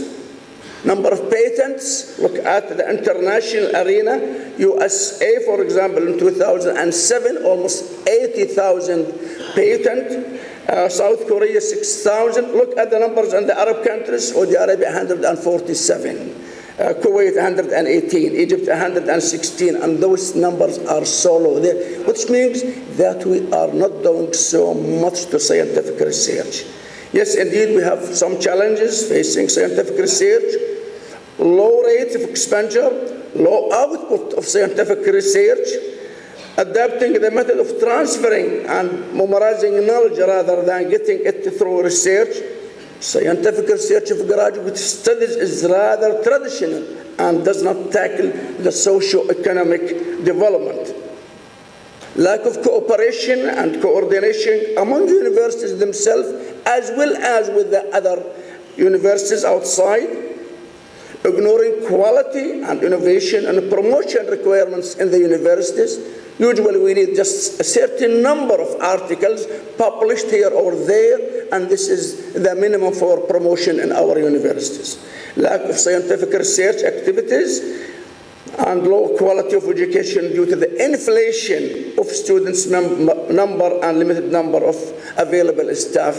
number of patents. Look at the international arena. USA, for example, in 2007, almost 80,000 patents. South Korea, 6,000. Look at the numbers in the Arab countries. Saudi Arabia, 147. Kuwait, 118. Egypt, 116. And those numbers are so low there, which means that we are not doing so much to scientific research. Yes, indeed, we have some challenges facing scientific research. Low rates of expenditure, low output of scientific research, adapting the method of transferring and memorizing knowledge rather than getting it through research. Scientific research of graduate studies is rather traditional and does not tackle the socio-economic development. Lack of cooperation and coordination among universities themselves, as well as with the other universities outside. Ignoring quality and innovation and promotion requirements in the universities. Usually we need just a certain number of articles published here or there, and this is the minimum for promotion in our universities. Lack of scientific research activities and low quality of education due to the inflation of students' number and limited number of available staff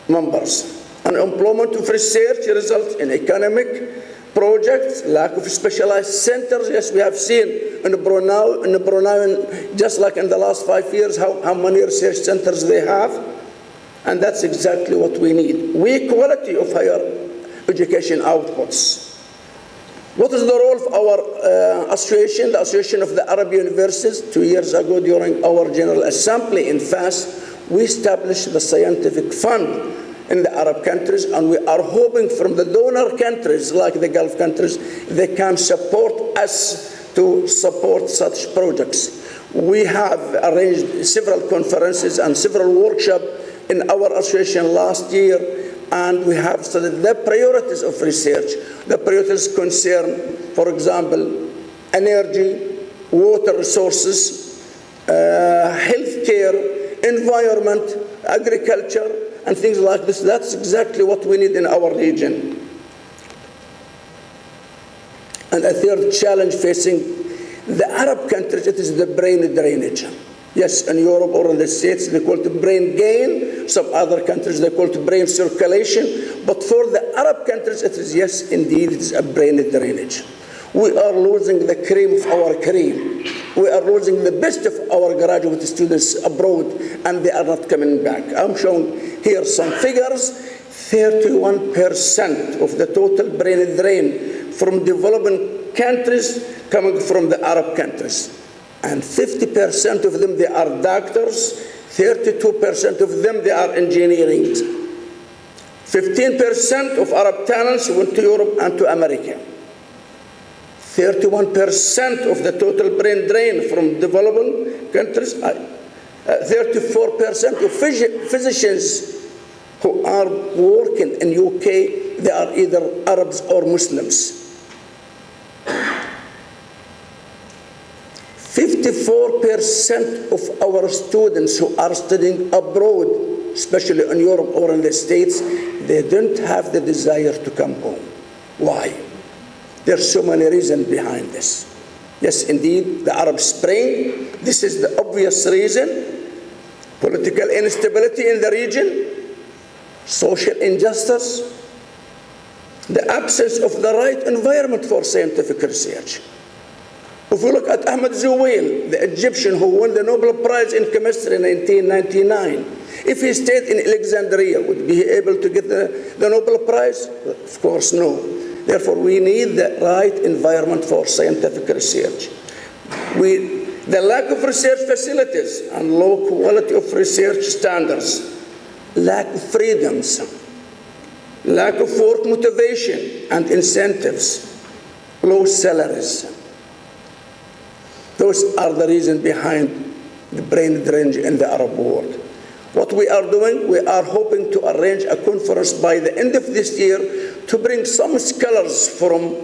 members. Unemployment of research results in economic projects, lack of specialized centers. Yes, we have seen in Brunei, just like in the last 5 years, how many research centers they have. And that's exactly what we need. Weak quality of higher education outputs. What is the role of our association, the Association of the Arab Universities? 2 years ago, during our General Assembly in Fas, we established the Scientific Fund in the Arab countries, and we are hoping from the donor countries, like the Gulf countries, they can support us to support such projects. We have arranged several conferences and several workshops in our association last year, and we have studied the priorities of research. The priorities concern, for example, energy, water resources, healthcare, environment, agriculture, and things like this. That's exactly what we need in our region. And a third challenge facing the Arab countries, it is the brain drainage. Yes, in Europe or in the States, they call it brain gain. Some other countries, they call it brain circulation. But for the Arab countries, it is, yes, indeed, it is a brain drainage. We are losing the cream of our cream. We are losing the best of our graduate students abroad, and they are not coming back. I'm showing here some figures. 31% of the total brain drain from developing countries coming from the Arab countries. And 50% of them, they are doctors. 32% of them, they are engineering. 15% of Arab talents went to Europe and to America. 31% of the total brain drain from developing countries. 34% of physicians who are working in UK, they are either Arabs or Muslims. 54% of our students who are studying abroad, especially in Europe or in the States, they don't have the desire to come home. Why? There's so many reasons behind this. Yes, indeed, the Arab Spring, this is the obvious reason. Political instability in the region, social injustice, the absence of the right environment for scientific research. If we look at Ahmed Zuwail, the Egyptian who won the Nobel Prize in Chemistry in 1999, if he stayed in Alexandria, would be able to get the Nobel Prize? Of course, no. Therefore, we need the right environment for scientific research. The lack of research facilities and low quality of research standards, lack of freedoms, lack of work motivation and incentives, low salaries. Those are the reasons behind the brain drain in the Arab world. What we are doing, we are hoping to arrange a conference by the end of this year to bring some scholars from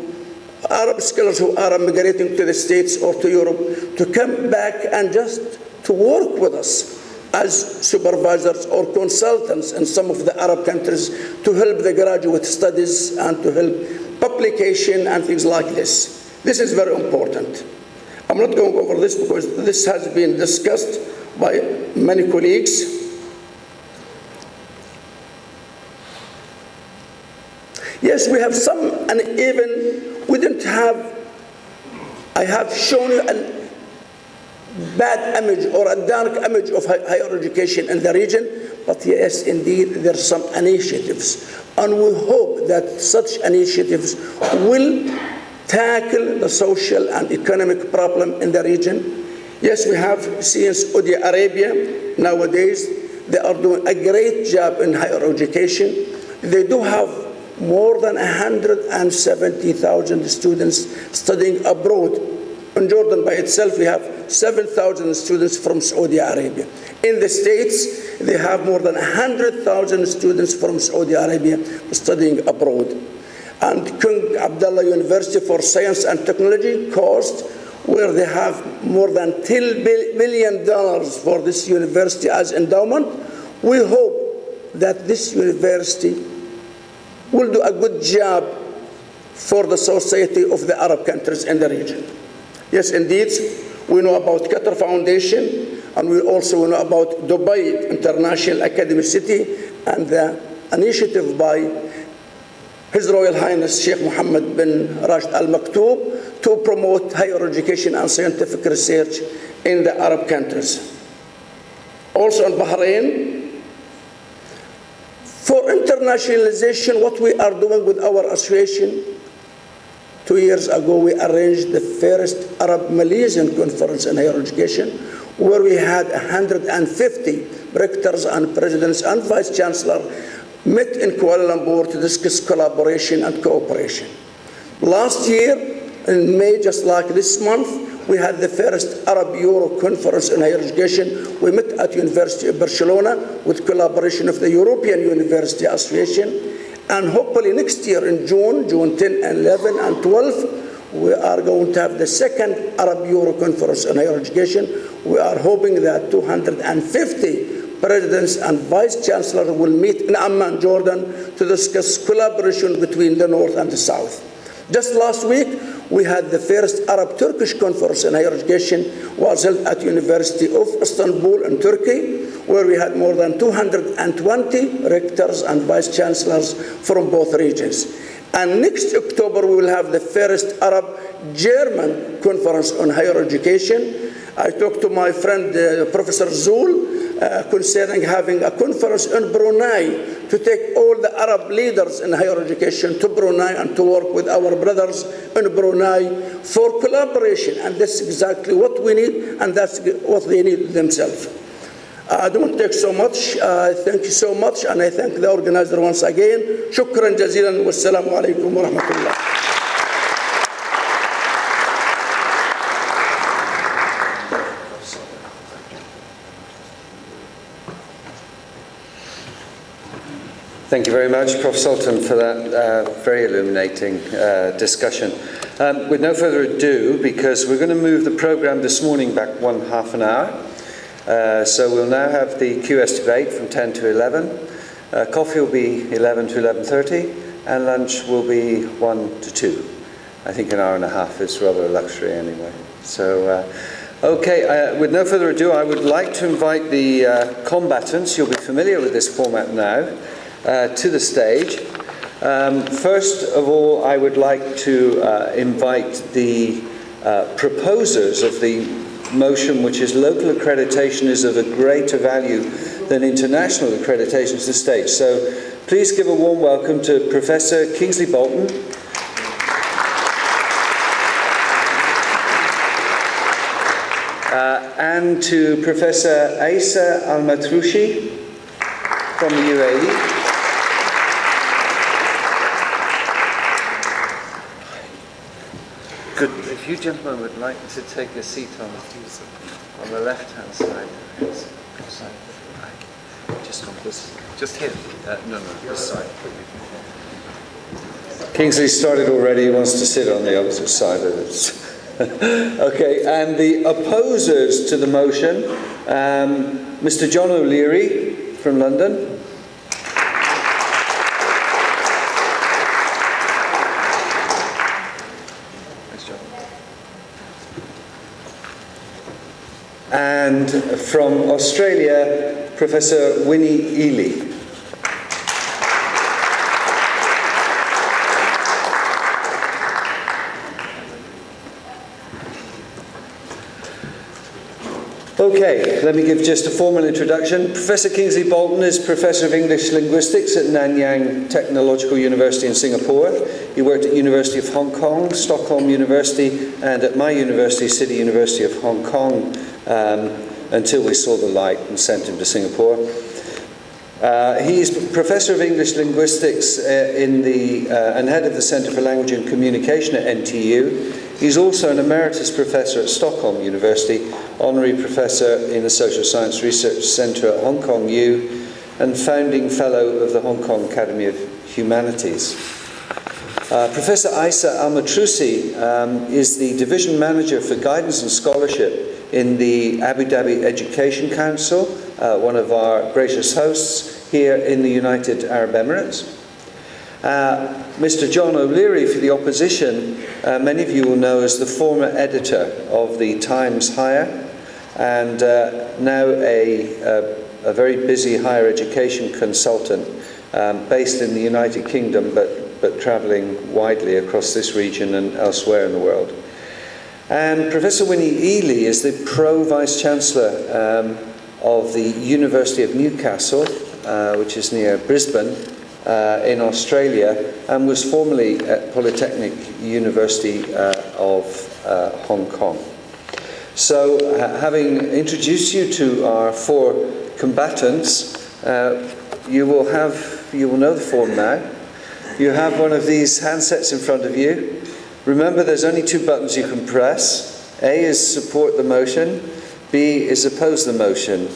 Arab scholars who are migrating to the States or to Europe to come back and just to work with us as supervisors or consultants in some of the Arab countries to help the graduate studies and to help publication and things like this. This is very important. I'm not going over this because this has been discussed by many colleagues. Yes, we have some uneven, we didn't have, I have shown you a bad image or a dark image of higher education in the region, but yes, indeed, there are some initiatives. And we hope that such initiatives will tackle the social and economic problem in the region. Yes, we have seen Saudi Arabia nowadays, they are doing a great job in higher education. They do have more than 170,000 students studying abroad. In Jordan by itself, we have 7,000 students from Saudi Arabia. In the States, they have more than 100,000 students from Saudi Arabia studying abroad. And King Abdullah University for Science and Technology cost, where they have more than $10 million for this university as endowment. We hope that this university will do a good job for the society of the Arab countries in the region. Yes, indeed, we know about Qatar Foundation, and we also know about Dubai International Academy City, and the initiative by His Royal Highness Sheikh Mohammed bin Rashid Al Maktoum to promote higher education and scientific research in the Arab countries. Also in Bahrain, for internationalization, what we are doing with our association, 2 years ago we arranged the first Arab-Malaysian conference in higher education, where we had 150 rectors and presidents and vice chancellors met in Kuala Lumpur to discuss collaboration and cooperation. Last year, in May, just like this month, we had the first Arab-Euro conference in higher education. We met at University of Barcelona with collaboration of the European University Association. And hopefully next year in June 10, 11, and 12, we are going to have the second Arab-Euro conference in higher education. We are hoping that 250 presidents and vice chancellors will meet in Amman, Jordan, to discuss collaboration between the North and the South. Just last week, we had the first Arab-Turkish conference in higher education was held at University of Istanbul in Turkey, where we had more than 220 rectors and vice chancellors from both regions. And next October, we will have the first Arab-German conference on higher education. I talked to my friend, Professor Zul, concerning having a conference in Brunei to take all the Arab leaders in higher education to Brunei and to work with our brothers in Brunei for collaboration. And that's exactly what we need, and that's what they need themselves. I don't take so much. Thank you so much, and I thank the organizer once again. Shukran jazilan, wassalamu alaikum wa rahmatullah. Thank you very much, Prof. Sultan, for that very illuminating discussion. With no further ado, because we're going to move the program this morning back half an hour. So we'll now have the QS debate from 10 to 11. Coffee will be 11 to 11:30, and lunch will be 1 to 2. I think an hour and a half is rather a luxury anyway. So, okay, with no further ado, I would like to invite the combatants, you'll be familiar with this format now, to the stage. First of all, I would like to invite the proposers of the motion, which is local accreditation is of a greater value than international accreditation, to the stage. So please give a warm welcome to Professor Kingsley Bolton, and to Professor Aisa Al-Matroushi from the UAE. Good. If you gentlemen would like to take a seat on the left-hand side. Just on this. Just here. No, this side. Kingsley started already. He wants to sit on the opposite side of it. Okay. And the opposers to the motion, Mr. John O'Leary from London. And from Australia, Professor Winnie Ely. Okay, let me give just a formal introduction. Professor Kingsley Bolton is Professor of English Linguistics at Nanyang Technological University in Singapore. He worked at University of Hong Kong, Stockholm University, and at my university, City University of Hong Kong, until we saw the light and sent him to Singapore. He's Professor of English Linguistics and head of the Centre for Language and Communication at NTU. He's also an emeritus professor at Stockholm University, honorary professor in the Social Science Research Centre at Hong Kong U, and founding fellow of the Hong Kong Academy of Humanities. Professor Aisa Al-Matroushi is the division manager for guidance and scholarship in the Abu Dhabi Education Council, one of our gracious hosts here in the United Arab Emirates. Mr. John O'Leary for the opposition, many of you will know as the former editor of the Times Higher, and now a very busy higher education consultant based in the United Kingdom, but travelling widely across this region and elsewhere in the world. And Professor Winnie Ely is the Pro-Vice Chancellor of the University of Newcastle, which is near Brisbane, in Australia, and was formerly at Polytechnic University of Hong Kong. So, having introduced you to our four combatants, you will know the form now. You have one of these handsets in front of you. Remember, there's only two buttons you can press. A is support the motion. B is oppose the motion.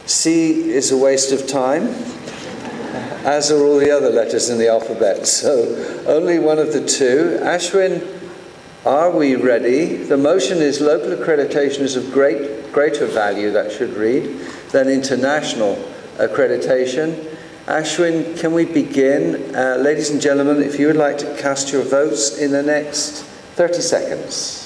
C is a waste of time, as are all the other letters in the alphabet. So only one of the two. Ashwin, are we ready? The motion is local accreditation is of greater value, that should read, than international accreditation. Ashwin, can we begin? Ladies and gentlemen, if you would like to cast your votes in the next 30 seconds.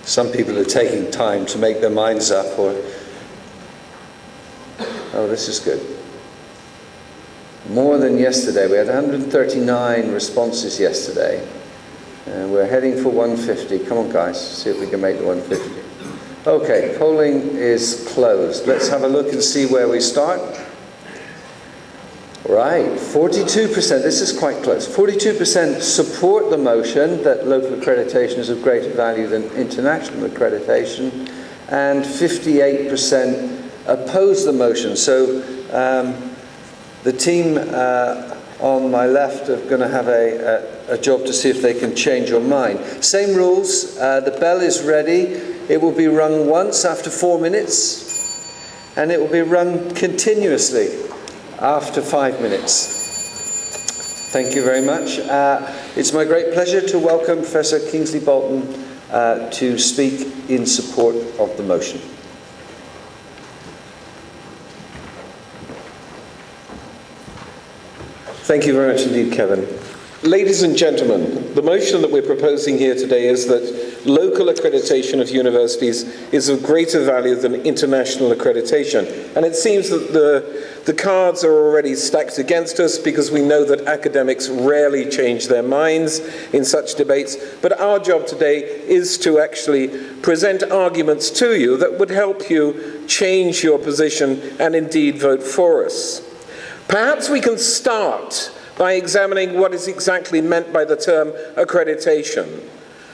Some people are taking time to make their minds up, or... Oh, this is good. More than yesterday. We had 139 responses yesterday. We're heading for 150. Come on, guys, see if we can make the 150. Okay, polling is closed. Let's have a look and see where we start. Right, 42%, this is quite close. 42% support the motion that local accreditation is of greater value than international accreditation, and 58% oppose the motion. So the team on my left are going to have a job to see if they can change your mind. Same rules, the bell is ready. It will be rung once after 4 minutes, and it will be rung continuously after 5 minutes. Thank you very much. It's my great pleasure to welcome Professor Kingsley Bolton to speak in support of the motion. Thank you very much indeed, Kevin. Ladies and gentlemen, the motion that we're proposing here today is that local accreditation of universities is of greater value than international accreditation. And it seems that the cards are already stacked against us, because we know that academics rarely change their minds in such debates. But our job today is to actually present arguments to you that would help you change your position and indeed vote for us. Perhaps we can start by examining what is exactly meant by the term accreditation.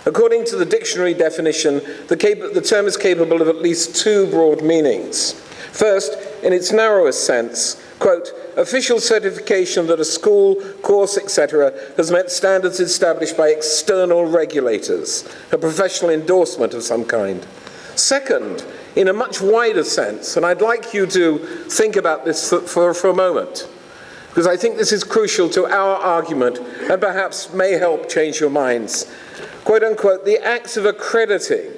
According to the dictionary definition, the term is capable of at least two broad meanings. First, in its narrowest sense, quote, official certification that a school, course, etc. has met standards established by external regulators, a professional endorsement of some kind. Second, in a much wider sense, and I'd like you to think about this for a moment, because I think this is crucial to our argument and perhaps may help change your minds. Quote unquote, the acts of accrediting,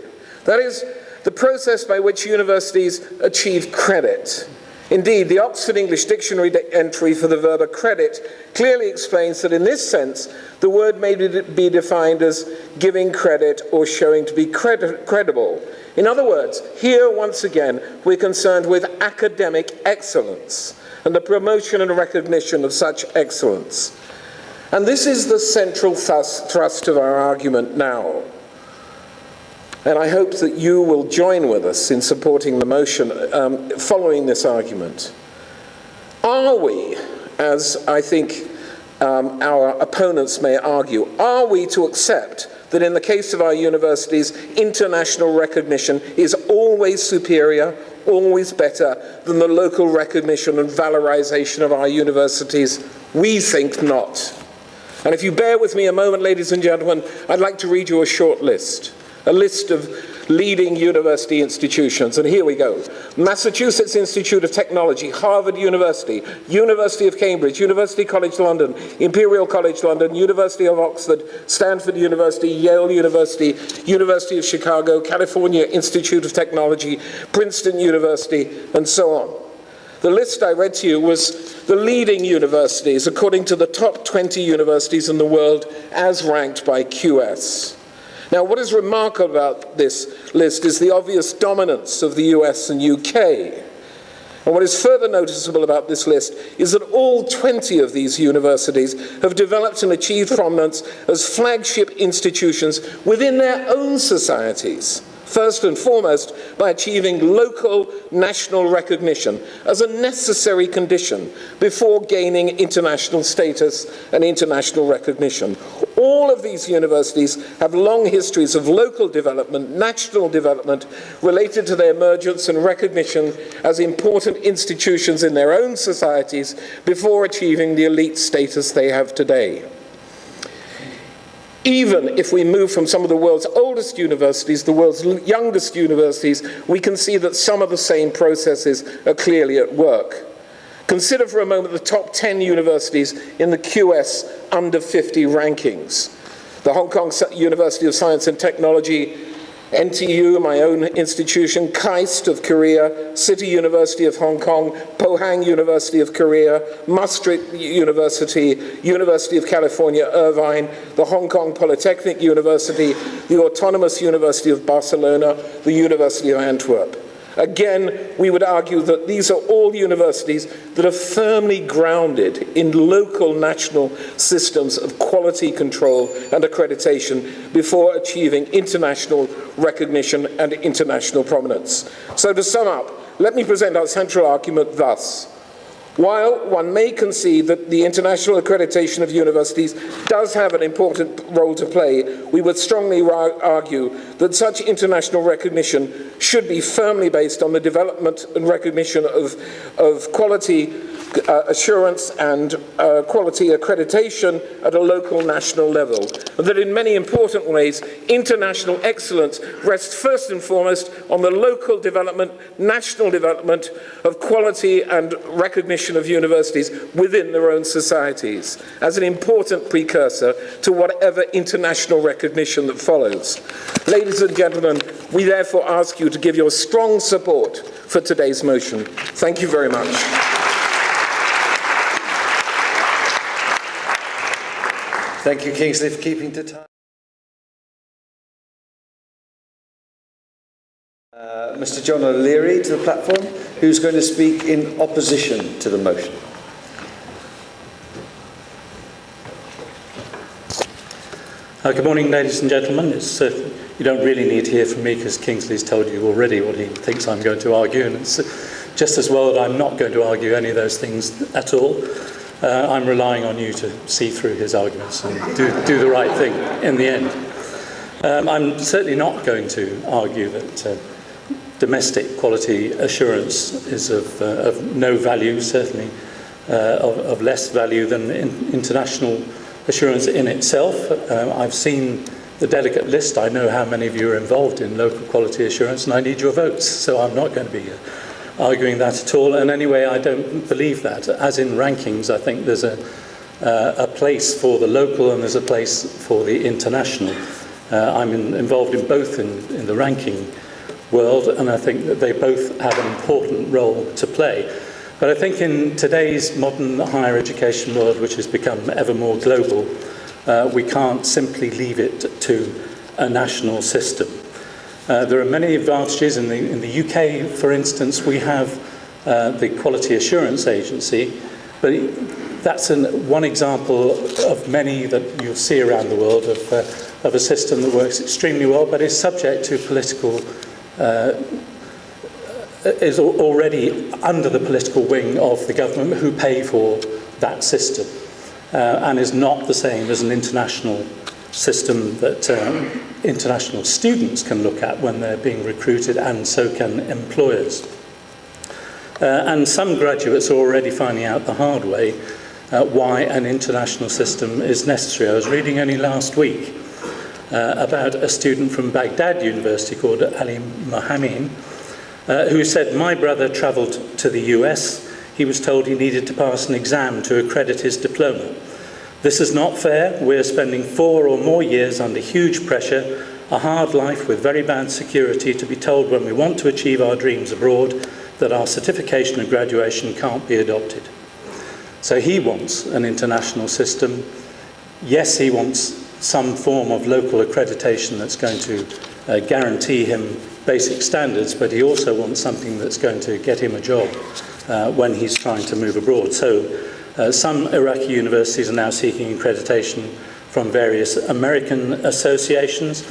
that is, the process by which universities achieve credit. Indeed, the Oxford English Dictionary entry for the verb accredit clearly explains that in this sense, the word may be defined as giving credit or showing to be credible. In other words, here once again, we're concerned with academic excellence and the promotion and recognition of such excellence. And this is the central thrust of our argument now. And I hope that you will join with us in supporting the motion following this argument. Are we, as I think our opponents may argue, are we to accept that in the case of our universities, international recognition is always superior, always better than the local recognition and valorization of our universities? We think not. And if you bear with me a moment, ladies and gentlemen, I'd like to read you a short list. A list of leading university institutions, and here we go. Massachusetts Institute of Technology, Harvard University, University of Cambridge, University College London, Imperial College London, University of Oxford, Stanford University, Yale University, University of Chicago, California Institute of Technology, Princeton University, and so on. The list I read to you was the leading universities according to the top 20 universities in the world as ranked by QS. Now, what is remarkable about this list is the obvious dominance of the US and UK. And what is further noticeable about this list is that all 20 of these universities have developed and achieved prominence as flagship institutions within their own societies, first and foremost by achieving local national recognition as a necessary condition before gaining international status and international recognition. All of these universities have long histories of local development, national development, related to their emergence and recognition as important institutions in their own societies before achieving the elite status they have today. Even if we move from some of the world's oldest universities, the world's youngest universities, we can see that some of the same processes are clearly at work. Consider for a moment the top 10 universities in the QS under 50 rankings. The Hong Kong University of Science and Technology, NTU, my own institution, KAIST of Korea, City University of Hong Kong, Pohang University of Korea, Maastricht University, University of California, Irvine, the Hong Kong Polytechnic University, the Autonomous University of Barcelona, the University of Antwerp. Again, we would argue that these are all universities that are firmly grounded in local national systems of quality control and accreditation before achieving international recognition and international prominence. So to sum up, let me present our central argument thus. While one may concede that the international accreditation of universities does have an important role to play, we would strongly argue that such international recognition should be firmly based on the development and recognition of quality assurance and quality accreditation at a local national level. And that in many important ways, international excellence rests first and foremost on the local development, national development of quality and recognition of universities within their own societies, as an important precursor to whatever international recognition that follows. Ladies and gentlemen, we therefore ask you to give your strong support for today's motion. Thank you very much. Thank you, Kingsley, for keeping to time. Mr. John O'Leary to the platform, who's going to speak in opposition to the motion. Good morning, ladies and gentlemen. You don't really need to hear from me because Kingsley's told you already what he thinks I'm going to argue, and it's just as well that I'm not going to argue any of those things at all. I'm relying on you to see through his arguments and do the right thing in the end. I'm certainly not going to argue that domestic quality assurance is of no value, certainly of less value than international assurance in itself. I've seen the delegate list. I know how many of you are involved in local quality assurance, and I need your votes, so I'm not going to be arguing that at all. And anyway, I don't believe that. As in rankings, I think there's a place for the local and there's a place for the international. I'm involved in both in the ranking world, and I think that they both have an important role to play. But I think in today's modern higher education world, which has become ever more global, we can't simply leave it to a national system. There are many advantages. In the UK, for instance, we have the Quality Assurance Agency, but that's one example of many that you'll see around the world of a system that works extremely well, but is subject to political, is already under the political wing of the government who pay for that system, and is not the same as an international system that international students can look at when they're being recruited, and so can employers. And some graduates are already finding out the hard way why an international system is necessary. I was reading only last week about a student from Baghdad University called Ali Mohammed, who said, "My brother travelled to the US. He was told he needed to pass an exam to accredit his diploma. This is not fair. We're spending 4 or more years under huge pressure, a hard life with very bad security, to be told when we want to achieve our dreams abroad that our certification and graduation can't be adopted." So he wants an international system. Yes, he wants some form of local accreditation that's going to guarantee him basic standards, but he also wants something that's going to get him a job when he's trying to move abroad. So some Iraqi universities are now seeking accreditation from various American associations,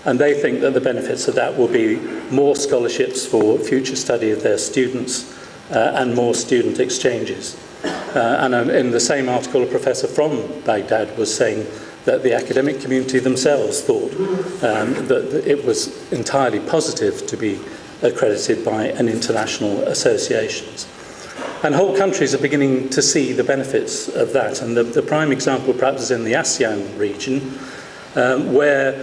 and they think that the benefits of that will be more scholarships for future study of their students and more student exchanges. And in the same article, a professor from Baghdad was saying that the academic community themselves thought that it was entirely positive to be accredited by an international associations. And whole countries are beginning to see the benefits of that. And the prime example perhaps is in the ASEAN region, where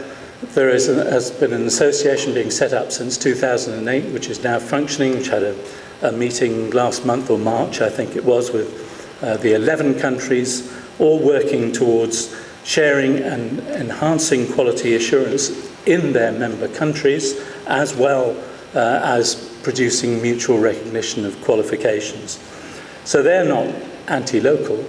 there has been an association being set up since 2008, which is now functioning, which had a meeting last month, or March, I think it was, with the 11 countries, all working towards sharing and enhancing quality assurance in their member countries, as well as producing mutual recognition of qualifications. So they're not anti-local,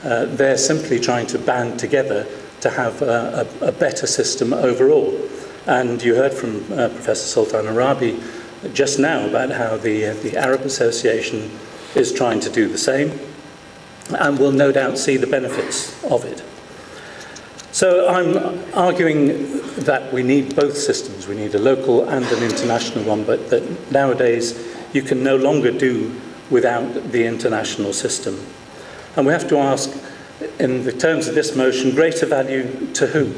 they're simply trying to band together to have a better system overall. And you heard from Professor Sultan Arabi just now about how the Arab Association is trying to do the same, and will no doubt see the benefits of it. So I'm arguing that we need both systems. We need a local and an international one, but that nowadays you can no longer do without the international system. And we have to ask, in the terms of this motion, greater value to whom?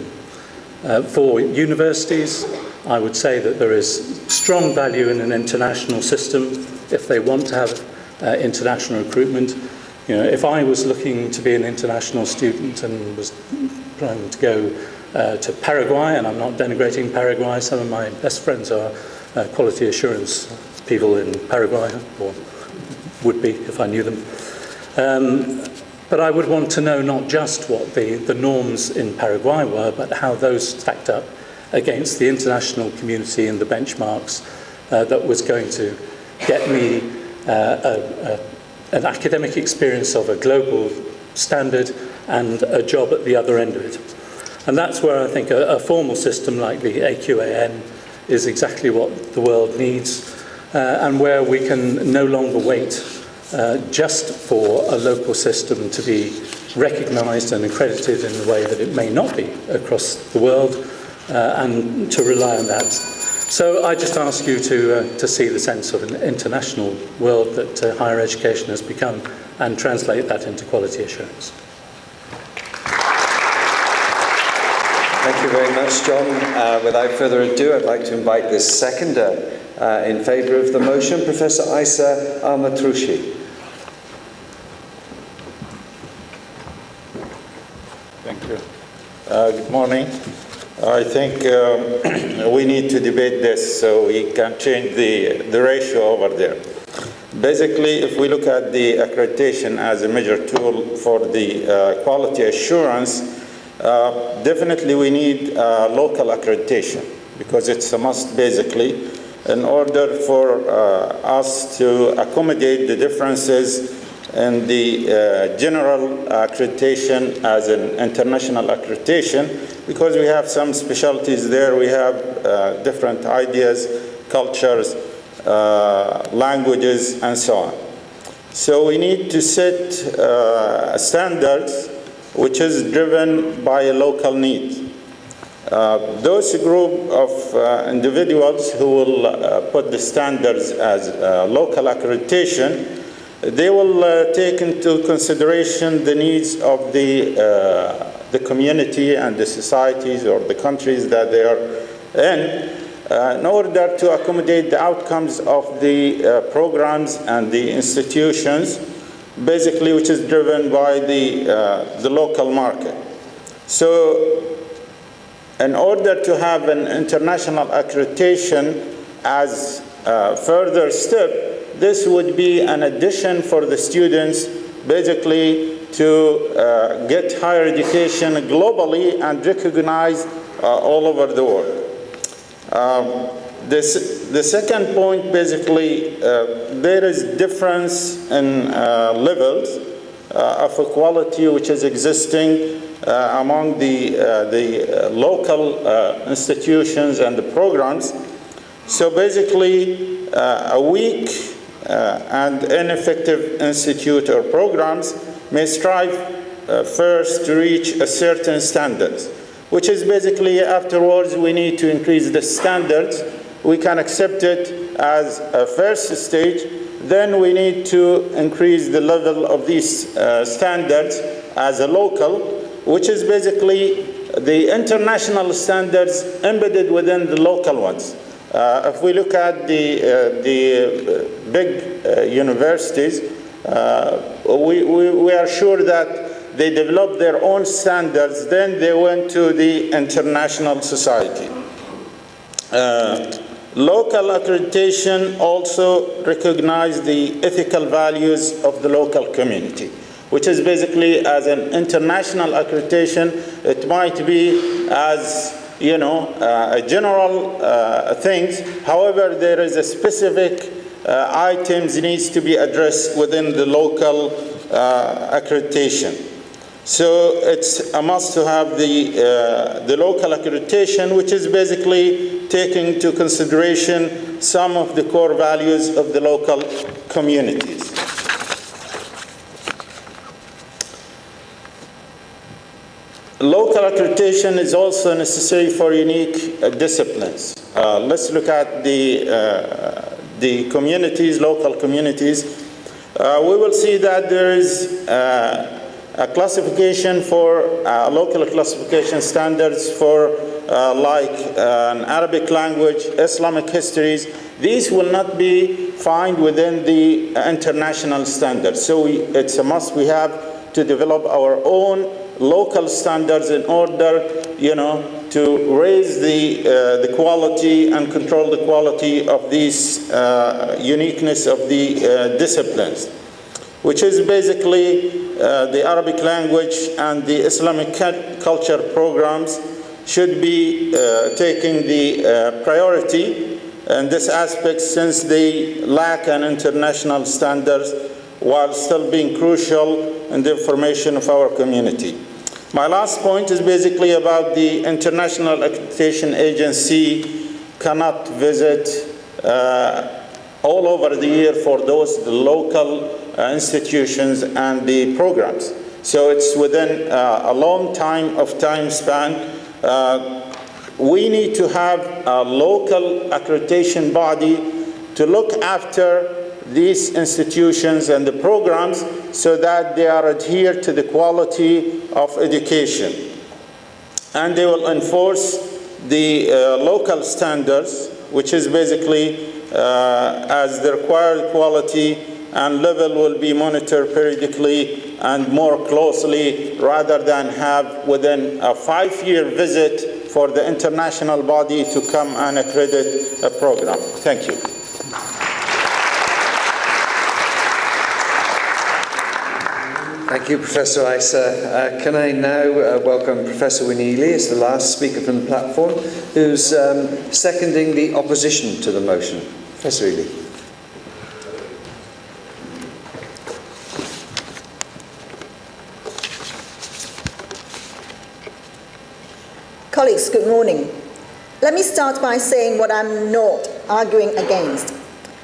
For universities, I would say that there is strong value in an international system if they want to have international recruitment. You know, if I was looking to be an international student and was planning to go to Paraguay, and I'm not denigrating Paraguay, some of my best friends are quality assurance people in Paraguay, or would be if I knew them. But I would want to know not just what the norms in Paraguay were, but how those stacked up against the international community and the benchmarks that was going to get me an academic experience of a global standard and a job at the other end of it. And that's where I think a formal system like the AQAN is exactly what the world needs, and where we can no longer wait just for a local system to be recognised and accredited in a way that it may not be across the world, and to rely on that. So I just ask you to see the sense of an international world that higher education has become, and translate that into quality assurance. Thank you very much, John. Without further ado, I'd like to invite the seconder in favour of the motion, Professor Isa Al-Matroushi. Thank you. Good morning. I think we need to debate this so we can change the ratio over there. Basically, if we look at the accreditation as a major tool for the quality assurance, definitely we need local accreditation, because it's a must basically in order for us to accommodate the differences in the general accreditation as an international accreditation, because we have some specialties there. We have different ideas, cultures, languages, and so on. So we need to set standards which is driven by a local need. Those group of individuals who will put the standards as local accreditation, they will take into consideration the needs of the community and the societies or the countries that they are in order to accommodate the outcomes of the programs and the institutions, basically which is driven by the local market. So in order to have an international accreditation as a further step, this would be an addition for the students basically to get higher education globally and recognized all over the world. The second point, basically, there is difference in levels of equality which is existing among the local institutions and the programs. So basically, a weak and ineffective institute or programs may strive first to reach a certain standards, which is basically afterwards we need to increase the standards. We can accept it as a first stage. Then we need to increase the level of these standards as a local, which is basically the international standards embedded within the local ones. If we look at the big universities, we are sure that they developed their own standards, then they went to the international society. Local accreditation also recognizes the ethical values of the local community, which is basically as an international accreditation. It might be as a general things. However, there is a specific items needs to be addressed within the local accreditation. So it's a must to have the local accreditation, which is basically taking into consideration some of the core values of the local communities. Local accreditation is also necessary for unique disciplines. Let's look at the communities, local communities. We will see that there is a classification for local classification standards for like an Arabic language, Islamic histories. These will not be found within the international standards. So it's a must. We have to develop our own local standards in order, to raise the quality and control the quality of these uniqueness of the disciplines, which is basically the Arabic language and the Islamic culture programs should be taking the priority in this aspect, since they lack an international standards while still being crucial in the formation of our community. My last point is basically about the International Accreditation Agency cannot visit all over the year for those the local institutions and the programs. So it's within a long time span. We need to have a local accreditation body to look after these institutions and the programs so that they are adhered to the quality of education. And they will enforce the local standards, which is basically as the required quality and level will be monitored periodically and more closely, rather than have within a 5-year visit for the international body to come and accredit a program. Thank you. Thank you, Professor Isa. Can I now welcome Professor Winnealy as the last speaker from the platform, who's seconding the opposition to the motion. Professor Ely. Colleagues, good morning. Let me start by saying what I'm not arguing against.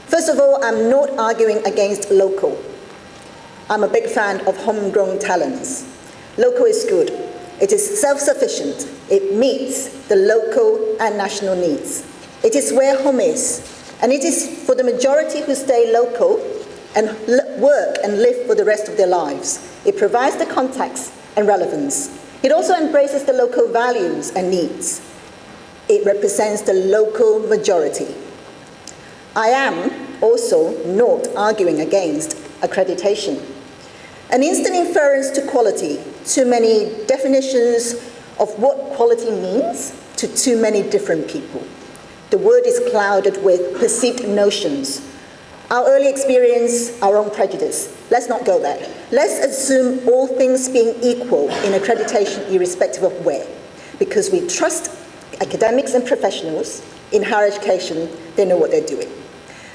First of all, I'm not arguing against local. I'm a big fan of homegrown talents. Local is good. It is self-sufficient. It meets the local and national needs. It is where home is. And it is for the majority who stay local and work and live for the rest of their lives. It provides the context and relevance. It also embraces the local values and needs. It represents the local majority. I am also not arguing against accreditation. An instant inference to quality, too many definitions of what quality means to too many different people. The word is clouded with perceived notions. Our early experience, our own prejudice. Let's not go there. Let's assume all things being equal in accreditation irrespective of where, because we trust academics and professionals in higher education, they know what they're doing.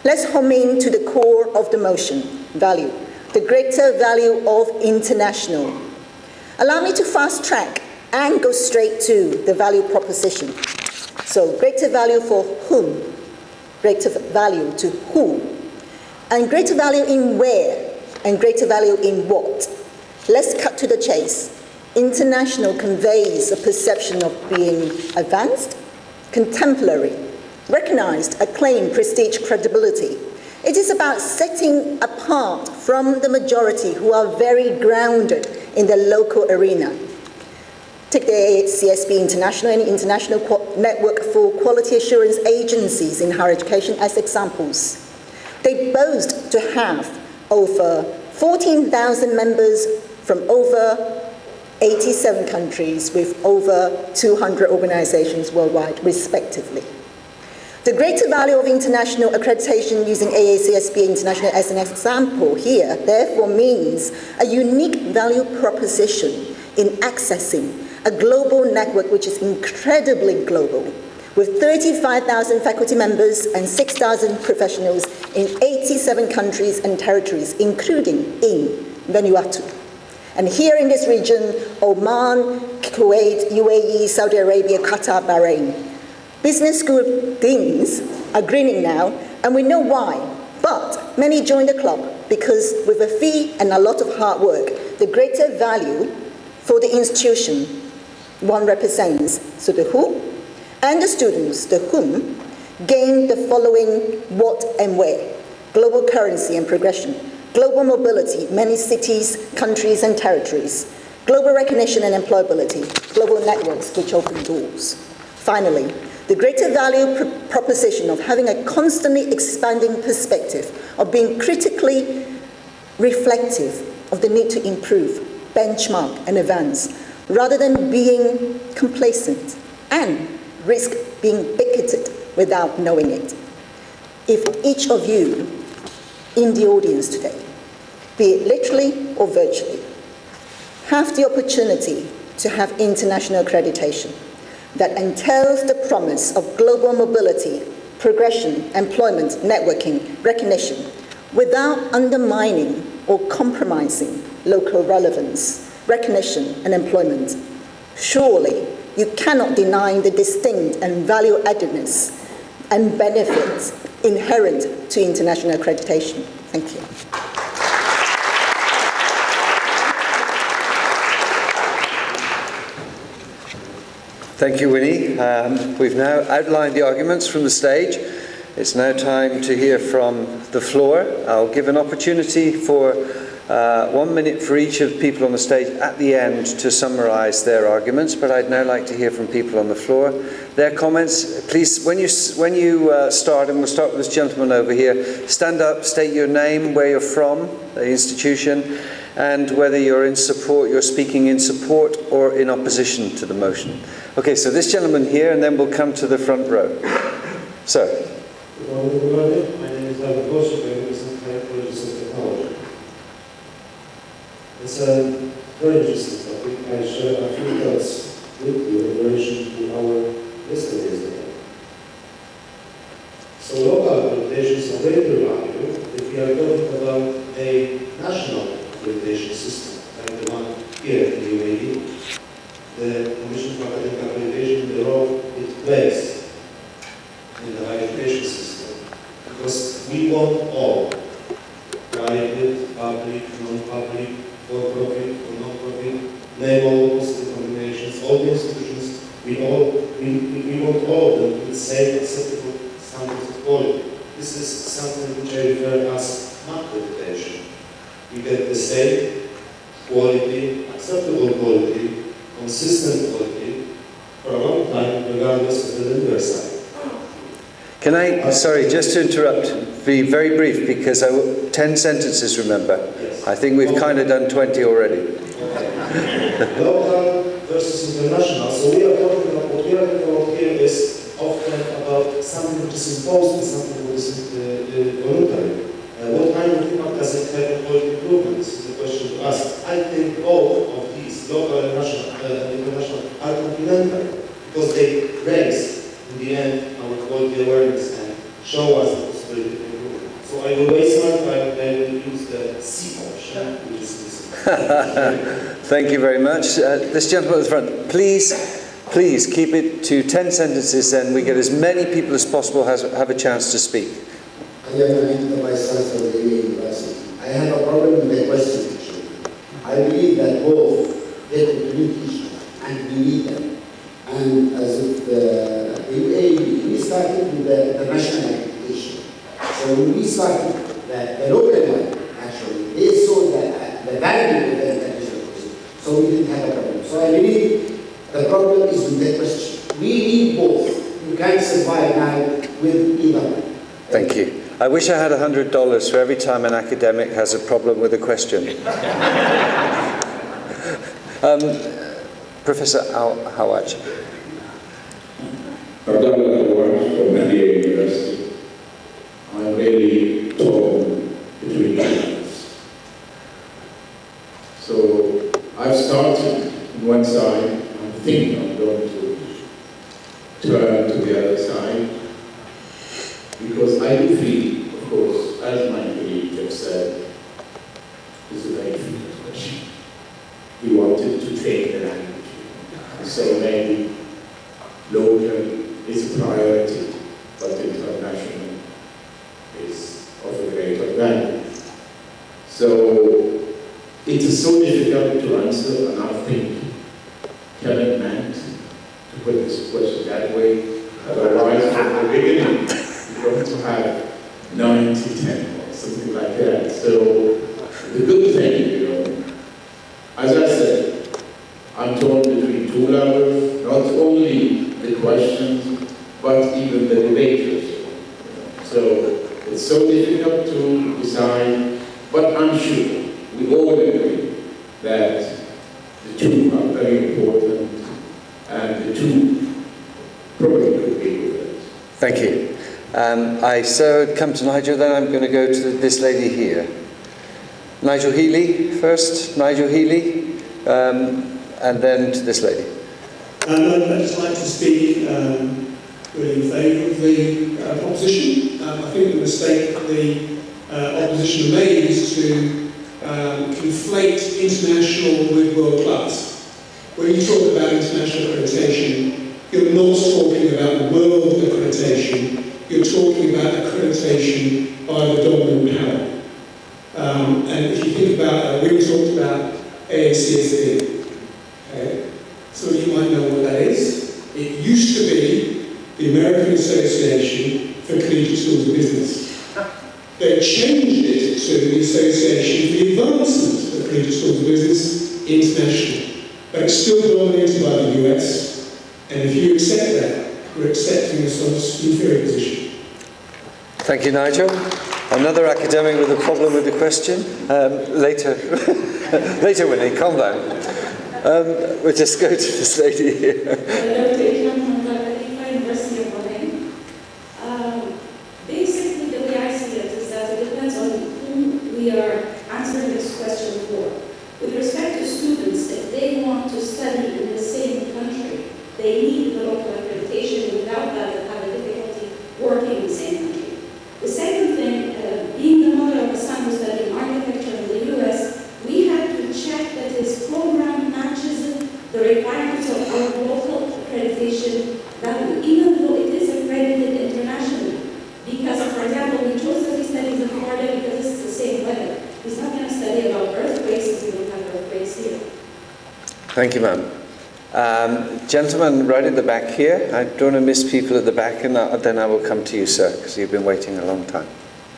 Let's home in to the core of the motion, value. The greater value of international. Allow me to fast track and go straight to the value proposition. So greater value for whom? Greater value to who? And greater value in where? And greater value in what? Let's cut to the chase. International conveys a perception of being advanced, contemporary, recognized, acclaimed, prestige, credibility. It is about setting apart from the majority who are very grounded in the local arena. Take the CSB International and International Network for Quality Assurance Agencies in higher education as examples. They boast to have over 14,000 members from over 87 countries with over 200 organizations worldwide, respectively. The greater value of international accreditation using AACSB International as an example here, therefore, means a unique value proposition in accessing a global network which is incredibly global, with 35,000 faculty members and 6,000 professionals in 87 countries and territories, including in Vanuatu. And here in this region, Oman, Kuwait, UAE, Saudi Arabia, Qatar, Bahrain. Business school deans are grinning now, and we know why. But many join the club because with a fee and a lot of hard work, the greater value for the institution one represents, so the who, and the students, the whom, gain the following what and where: global currency and progression, global mobility, many cities, countries and territories, global recognition and employability, global networks which open doors. Finally, the greater value proposition of having a constantly expanding perspective, of being critically reflective of the need to improve, benchmark and advance, rather than being complacent and risk being bigoted without knowing it. If each of you in the audience today, be it literally or virtually, have the opportunity to have international accreditation that entails the promise of global mobility, progression, employment, networking, recognition, without undermining or compromising local relevance, recognition, and employment, surely you cannot deny the distinct and value-addedness and benefits inherent to international accreditation. Thank you. Thank you, Winnie. We've now outlined the arguments from the stage. It's now time to hear from the floor. I'll give an opportunity for 1 minute for each of the people on the stage at the end to summarise their arguments, but I'd now like to hear from people on the floor. Their comments, please, when you start, and we'll start with this gentleman over here, stand up, state your name, where you're from, the institution, and whether you're speaking in support or in opposition to the motion. Okay, so this gentleman here, and then we'll come to the front row. Sir. Good morning, everybody. My name is David Boschik. I represent Higher Colleges of Technology. It's a very interesting topic. I share a few thoughts with you in relation to our yesterday's debate. So local accreditations are greater value if we are talking about a national accreditation system, like the one here in the UAE. The Commission for Academic Accreditation, the role it plays in the higher education system, because we want all, private, public, non-public, for-profit, or non-profit, name all positive combinations, all the institutions, we want all of them to the same acceptable standards of quality. This is something which I refer as accreditation. We get the same quality, acceptable quality, consistent quality for a long time, regardless of the delivery side. Can I, sorry, just to interrupt, be very brief, because 10 sentences, remember. Yes. I think we've kind of done 20 already. Local versus international. So we are talking about, what we are talking about here is often about something which is imposed and something which is voluntary. What kind of impact does it have on quality improvements is the question to ask. I think both of these, local and national, international, are complementary because they raise, in the end, our quality awareness and show us the possibility of improvement. So I will waste my time and I will use the C option, which is this. Thank you very much. This gentleman at the front, please keep it to 10 sentences, and we get as many people as possible have a chance to speak. I am the Vice Chancellor of the University. I have a problem with the question actually. I believe that both they contribute each and we need them. And as if we started with the national accreditation. So when we started the local one, actually, they saw the value of the international accreditation. So we didn't have a problem. So I believe the problem is with the question. We need both. You can't survive now with either one. Thank you. I wish I had $100 for every time an academic has a problem with a question. Professor Hawaj. I've done a lot of work for many think I'm going to turn to the other side, because I do feel, of course, as my colleague just said, it's a very difficult question. We wanted to change the language. So maybe local is a priority, but international is of a greater value. So it is so difficult to answer, and I think Kevin meant to put this question that way. Otherwise, from the beginning, we're going to have 90-10 or something like that. So the good thing, as I said, I'm torn between two levels, not only the questions, but even the debaters. So it's so difficult to decide, but I'm sure we all agree that the two are very important, and the two probably could be good. Thank you. So come to Nigel, then I'm going to go to this lady here. Nigel Healy first. Nigel Healy, and then to this lady. I'd just like to speak really in favour of the proposition. I think the mistake that the opposition made is to conflate international with world class. When you talk about international accreditation, you're not talking about world accreditation, you're talking about accreditation by the dominant power. And if you think about, we talked about AACSB, okay? So you might know what that is. It used to be the American Association for Collegiate Schools of Business. They changed it to the Association for the Advancement of Collegiate Schools of Business International. But it's still dominated by the US, and if you accept that, you're accepting a sort of inferior position. Thank you, Nigel. Another academic with a problem with the question. Later, later, Winnie, calm down. We'll just go to this lady here. Basically, the way I see it is that it depends on whom we are answering this question for. With respect to students, if they want to study in the same country, they need the local accreditation. Without that, they have a difficulty working in the same country. The second thing, being the mother of a son who studied architecture in the US, we had to check that his program matches the requirements of our local accreditation value, even though it is accredited internationally. Because, for example, we chose that he studies in Florida because it's the same weather. He's not going to study about earthquakes if we don't have earthquakes here. Thank you, ma'am. Gentleman right at the back here. I don't want to miss people at the back, and then I will come to you, sir, because you've been waiting a long time.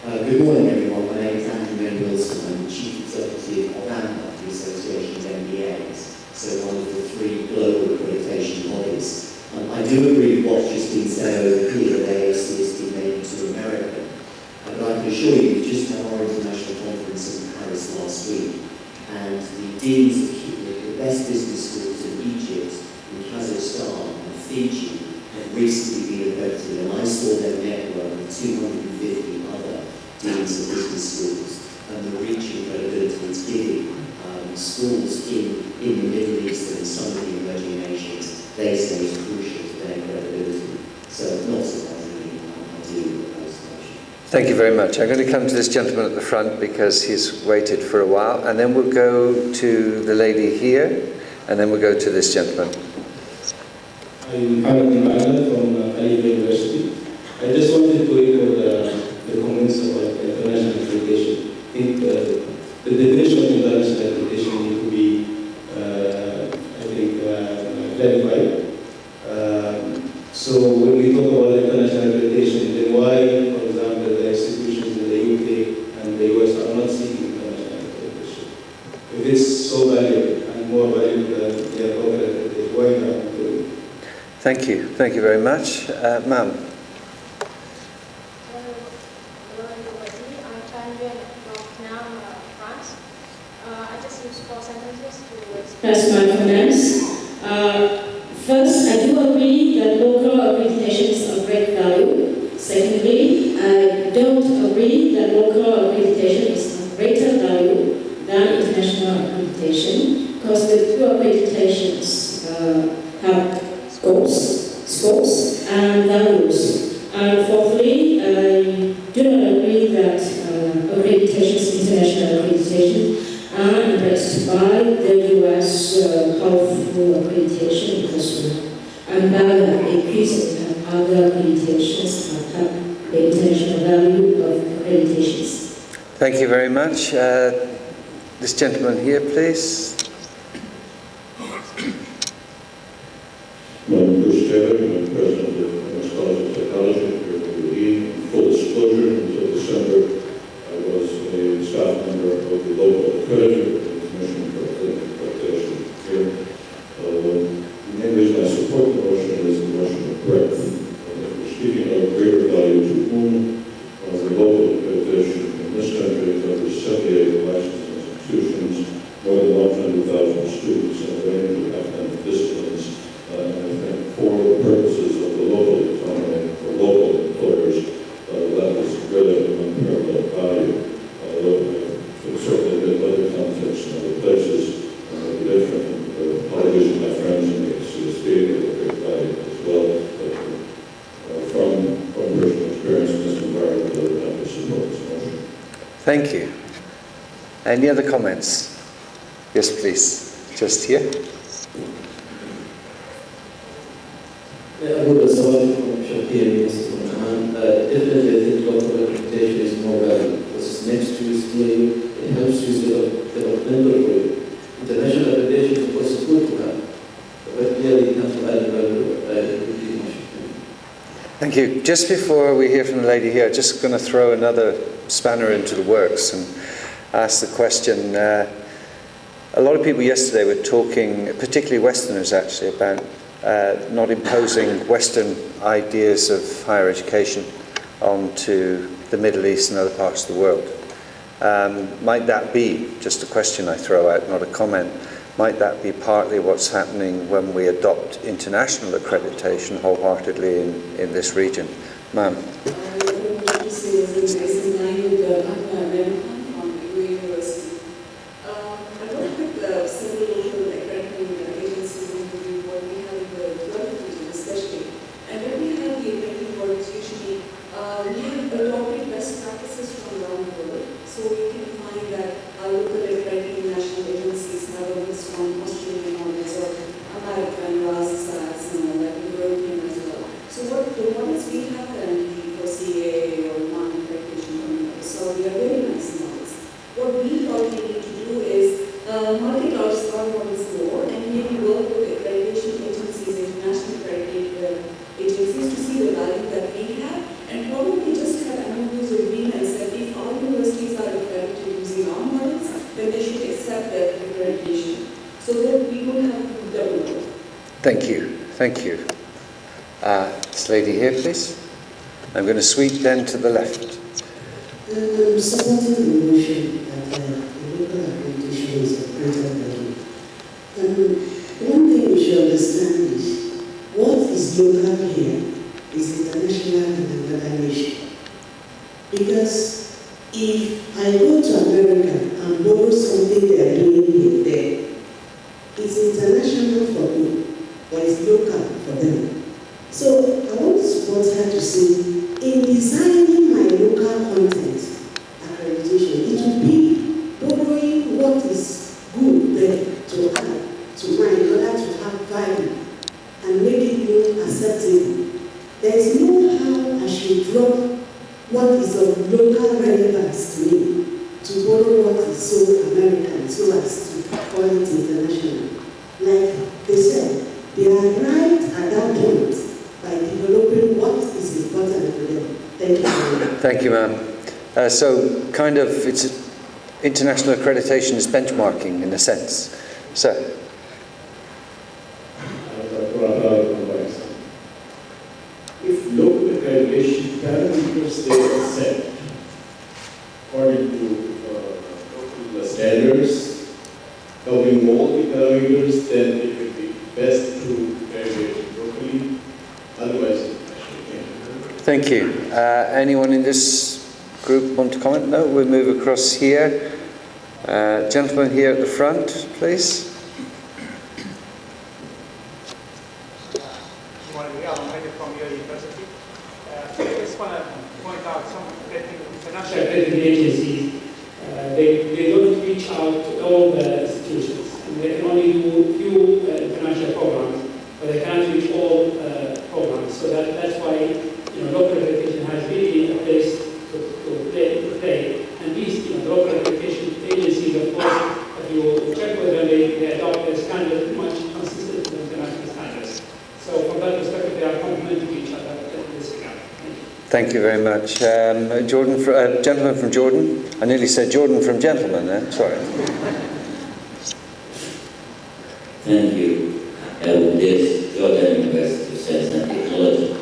Good morning, everyone. My name is Andrew Wilson. I'm Chief Executive of AMPA, the Association's MBAs, so one of the three global accreditation bodies. I do agree with what's just been said over here that AACSB may be too American. But I can assure you, we just had our international conference in Paris last week, and the deans of the best business schools in Egypt, in Kazakhstan, and Fiji have recently been accredited, and I saw their network of 250 other deans of business schools, and the reach and credibility it's giving schools in the Middle East and some of the emerging nations, they say is crucial to their credibility. So not surprisingly, I do oppose the motion. Thank you very much. I'm going to come to this gentleman at the front because he's waited for a while, and then we'll go to the lady here, and then we'll go to this gentleman. I'm Mohammed from Khalifa University. I just wanted to echo the comments about international accreditation. I think the definition of international accreditation needs to be, clarified. So when we talk about international accreditation, then why, for example, the institutions in the UK and the US are not seeking international accreditation? If it's so valuable and more valuable than their local accreditation, why not do it? Thank you. Thank you very much. Ma'am. Express my comments. First, I do agree that local accreditation is of great value. Secondly, I don't agree that local accreditation is of greater value than international accreditation, because the two accreditations have goals, scopes, and values. And fourthly, I do not agree that accreditations, international accreditation, are embraced by the US powerful accreditation because Umbrella increasingly have other accreditations that have the international value of accreditations. Thank you very much. This gentleman here, please. Madam Bruce Taylor, I'm president of the College of Technology here at UAE. In full disclosure, until December, I was a staff member of the local accreditor of the Commission for Clinical Accreditation here. The main reason I support the motion is the notion of breadth. We're speaking of greater value to whom the local accreditation in this country covers 78 licensed institutions, more than 100,000 students in a range of academic disciplines. And I think for the purposes of the local economy, for local employers, that is really an unparalleled value. Certainly in other contexts and other places, be different. Apologies to my friends in the CSD, they have great value as well. But from personal experience in this environment, I would have to support this motion. Thank you. Any other comments? Yes, please. Just here. Definitely, I think local representation is more valuable because it's next to you, it's near you, it helps you developmental for you. International representation, of course, is good to have, but clearly it has to add value. Thank you. Just before we hear from the lady here, I'm just going to throw another spanner into the works and ask the question. A lot of people yesterday were talking, particularly Westerners actually, about not imposing Western ideas of higher education onto the Middle East and other parts of the world. Might that be, just a question I throw out, not a comment, might that be partly what's happening when we adopt international accreditation wholeheartedly in this region? Ma'am. Thank you. Thank you. This lady here, please. I'm going to sweep then to the left. I'm supporting the motion that the local accreditation is of greater value. One thing we should understand is what is local here is international in another nation. Because if I go to America and borrow something they are doing there, it's international for me, but it's local for them. So I want to support her to say, in designing my local content accreditation, it will be borrowing what is good there to add to mine in order to have value and make it more acceptable. There is no how I should drop what is of local relevance to me to borrow what is so American, so as to call it international. Like they said, they are right at that point by developing what is important to them. Thank you very much. Thank you, ma'am. So, kind of, it's international accreditation is benchmarking in a sense. Sir. If local accreditation parameters they accept according to local standards, covering all the parameters, then it would be best to graduate locally. Otherwise, thank you. Anyone in this group want to comment? No? We'll move across here. Gentleman here at the front, please. Morning. I'm Heidi from your university. I just want to point out some international accrediting agencies. They don't reach out to all the institutions. And they can only do few international programs, but they can't reach all programs. So that's why local accreditation has really a place to play. And these local accreditation agencies, of course, if you check with them, they adopt their standards much consistent with international standards. So from that perspective, they are complementary to each other in this regard. Thank you very much. Gentleman from Jordan. I nearly said Jordan from gentleman then, sorry. Thank you. This Jordan University of Science and Technology.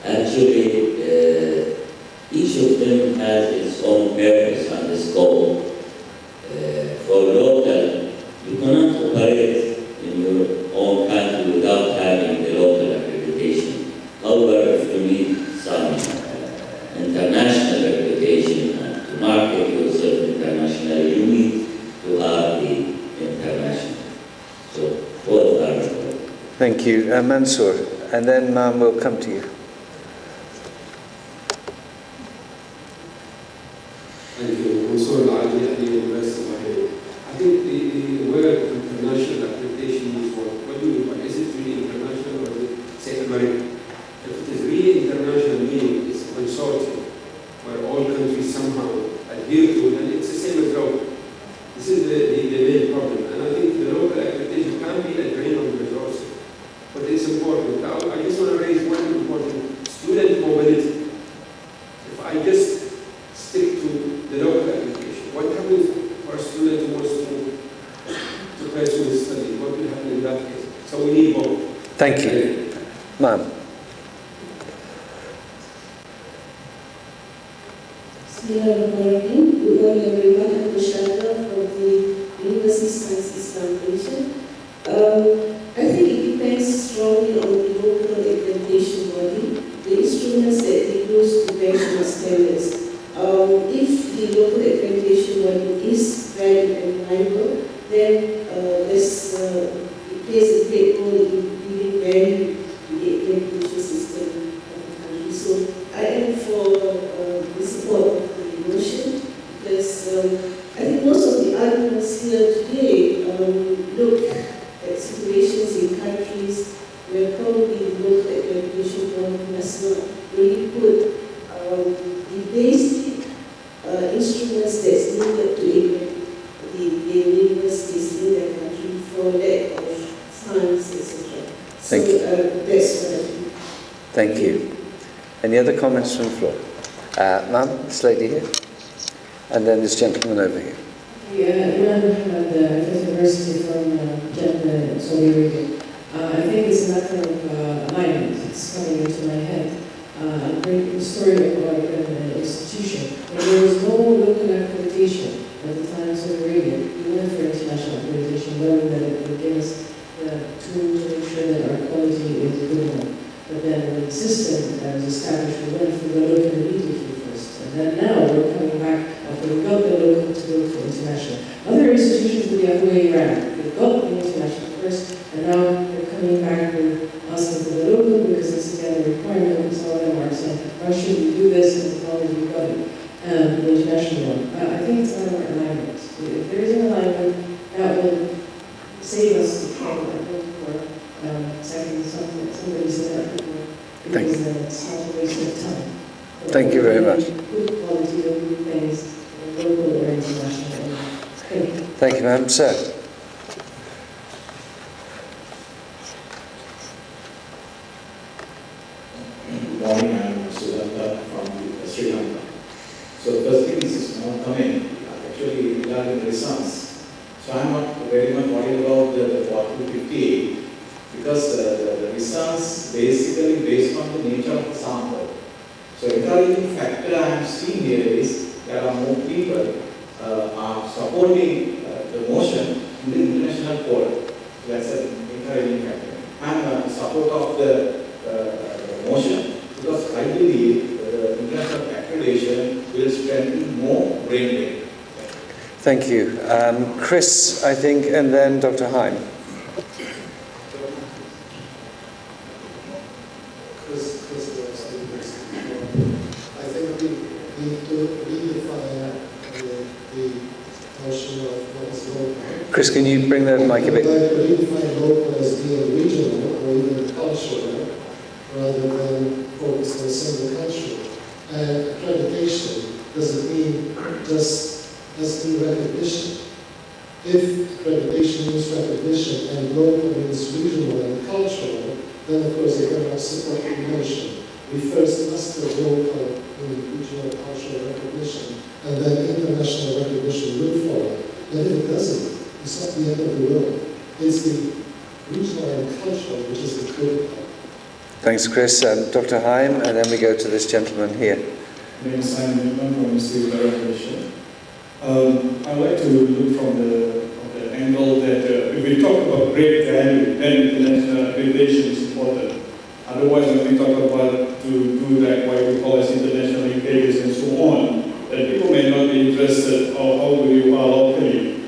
Actually, each of them has its own purpose and scope. For local, you cannot operate in your own country without having the local accreditation. However, if you need some international accreditation and to market yourself internationally, you need to have the international. So both are important. Thank you. Mansour, and then we'll come to you. Thank you. Mansour Al-Ali at the University of Bahrain. I think the word international accreditation is what do you mean by? Is it really international or is it, say, American? If it is really international, meaning it's a consortium where all countries somehow adhere to, then it's the same as local. This is the main problem. And I think the local accreditation can be a drain on resources, but it's important. Now, I just want to raise one important student mobility. If I just stick to the local accreditation, what happens for a student who wants to pursue his study? What will happen in that case? So we need both. Thank you. Ma'am. Good morning, everyone. I'm Shada from the University Sciences Foundation. I think it depends strongly on the local accreditation body, the instruments that they use to benchmark standards. If the local accreditation body is valid and reliable, then it plays a great role in giving value to the accreditation system of the country. So I am for the support of the motion because I think most of the arguments here today look at situations in countries where probably the local accreditation body has not really put the basic instruments that's needed to equip the universities in their country for lack of funds, etc. Thank you. That's what I think. Thank you. Any other comments from the floor? Ma'am, this lady here. And then this gentleman over here. Yeah, Imran Muhammad, University from Jeddah, Saudi Arabia. I think it's a matter of alignment. It's coming into my head. I'm bringing the story about an institution. When there was no local accreditation at the time in Saudi Arabia, we went for international accreditation, knowing that it would give us the tool to make sure that our quality is a good one. But then when the system was established, we went for the local immediately first. And then now we're coming back after we got the local to go for international. Other institutions do the other way around. They got the international first, and now they're coming back and asking for the local because it's again a requirement, and some of them are saying, why should we do this as long as we've got it, the international one. I think it's a matter of alignment. If there is an alignment, that will save us the trouble I think for second somebody said that before, because it's not a waste of time. Thank you very much. Good quality of good things, local or international. Thank you, ma'am. Sir. Good morning, I'm Sudhanta from Sri Lanka. So the first thing is now coming, actually regarding results. So I'm not very much worried about the 4258 because the results basically based on the nature of the sample. So encouraging factor I am seeing here is there are more people are supporting the motion in the international forum. So that's an encouraging factor. I'm a supporter of the motion because I believe international accreditation will strengthen more brain drain. Thank you. Chris, I think, and then Dr. Heim. I think we need to redefine the notion of what is local. Chris, can you bring the mic a bit? I would like to redefine local as being regional or even cultural, rather than focus on a single country. And accreditation doesn't mean just recognition. If accreditation means recognition and local means regional and cultural, then of course they cannot support the notion. We first must have local and regional cultural recognition, and then international recognition will follow. And if it doesn't, it's not the end of the world. It's the regional and cultural which is the critical. Thanks, Chris. Dr. Haim, and then we go to this gentleman here. My name is Simon Newman from the Institute of Revelation. I'd like to look from the angle that if we talk about great value, then international accreditation is important. Otherwise, when we talk about to do like what we call as international linkages and so on, that people may not be interested or how you are locally,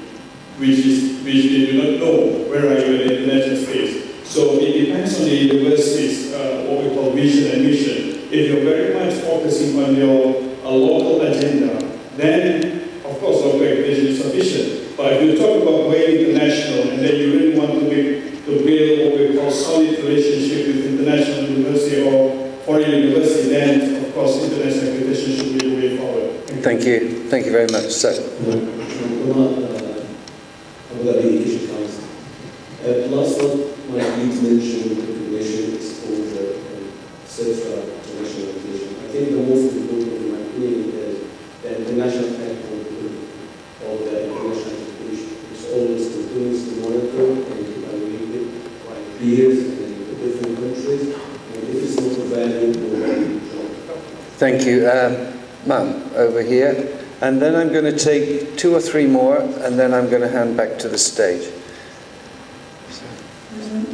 which they do not know where are you in the international space. So it depends on the university's what we call vision and mission. If you're very much focusing on your local agenda, then of course local accreditation is sufficient. But if you talk about going international and then you really want to build what we call solid relationship with international university or foreign university, then of course international accreditation should be the way forward. Thank you. Thank you very much. Sir. Last month, my colleagues mentioned information exposure and etc. international accreditation. I think the most important, in my opinion, is the international platform of the international accreditation. It's always continues to monitor and evaluate it by peers and the different countries. And if it's not a value, nobody will. Thank you. Ma'am, over here. And then I'm going to take 2 or 3 more, and then I'm going to hand back to the stage.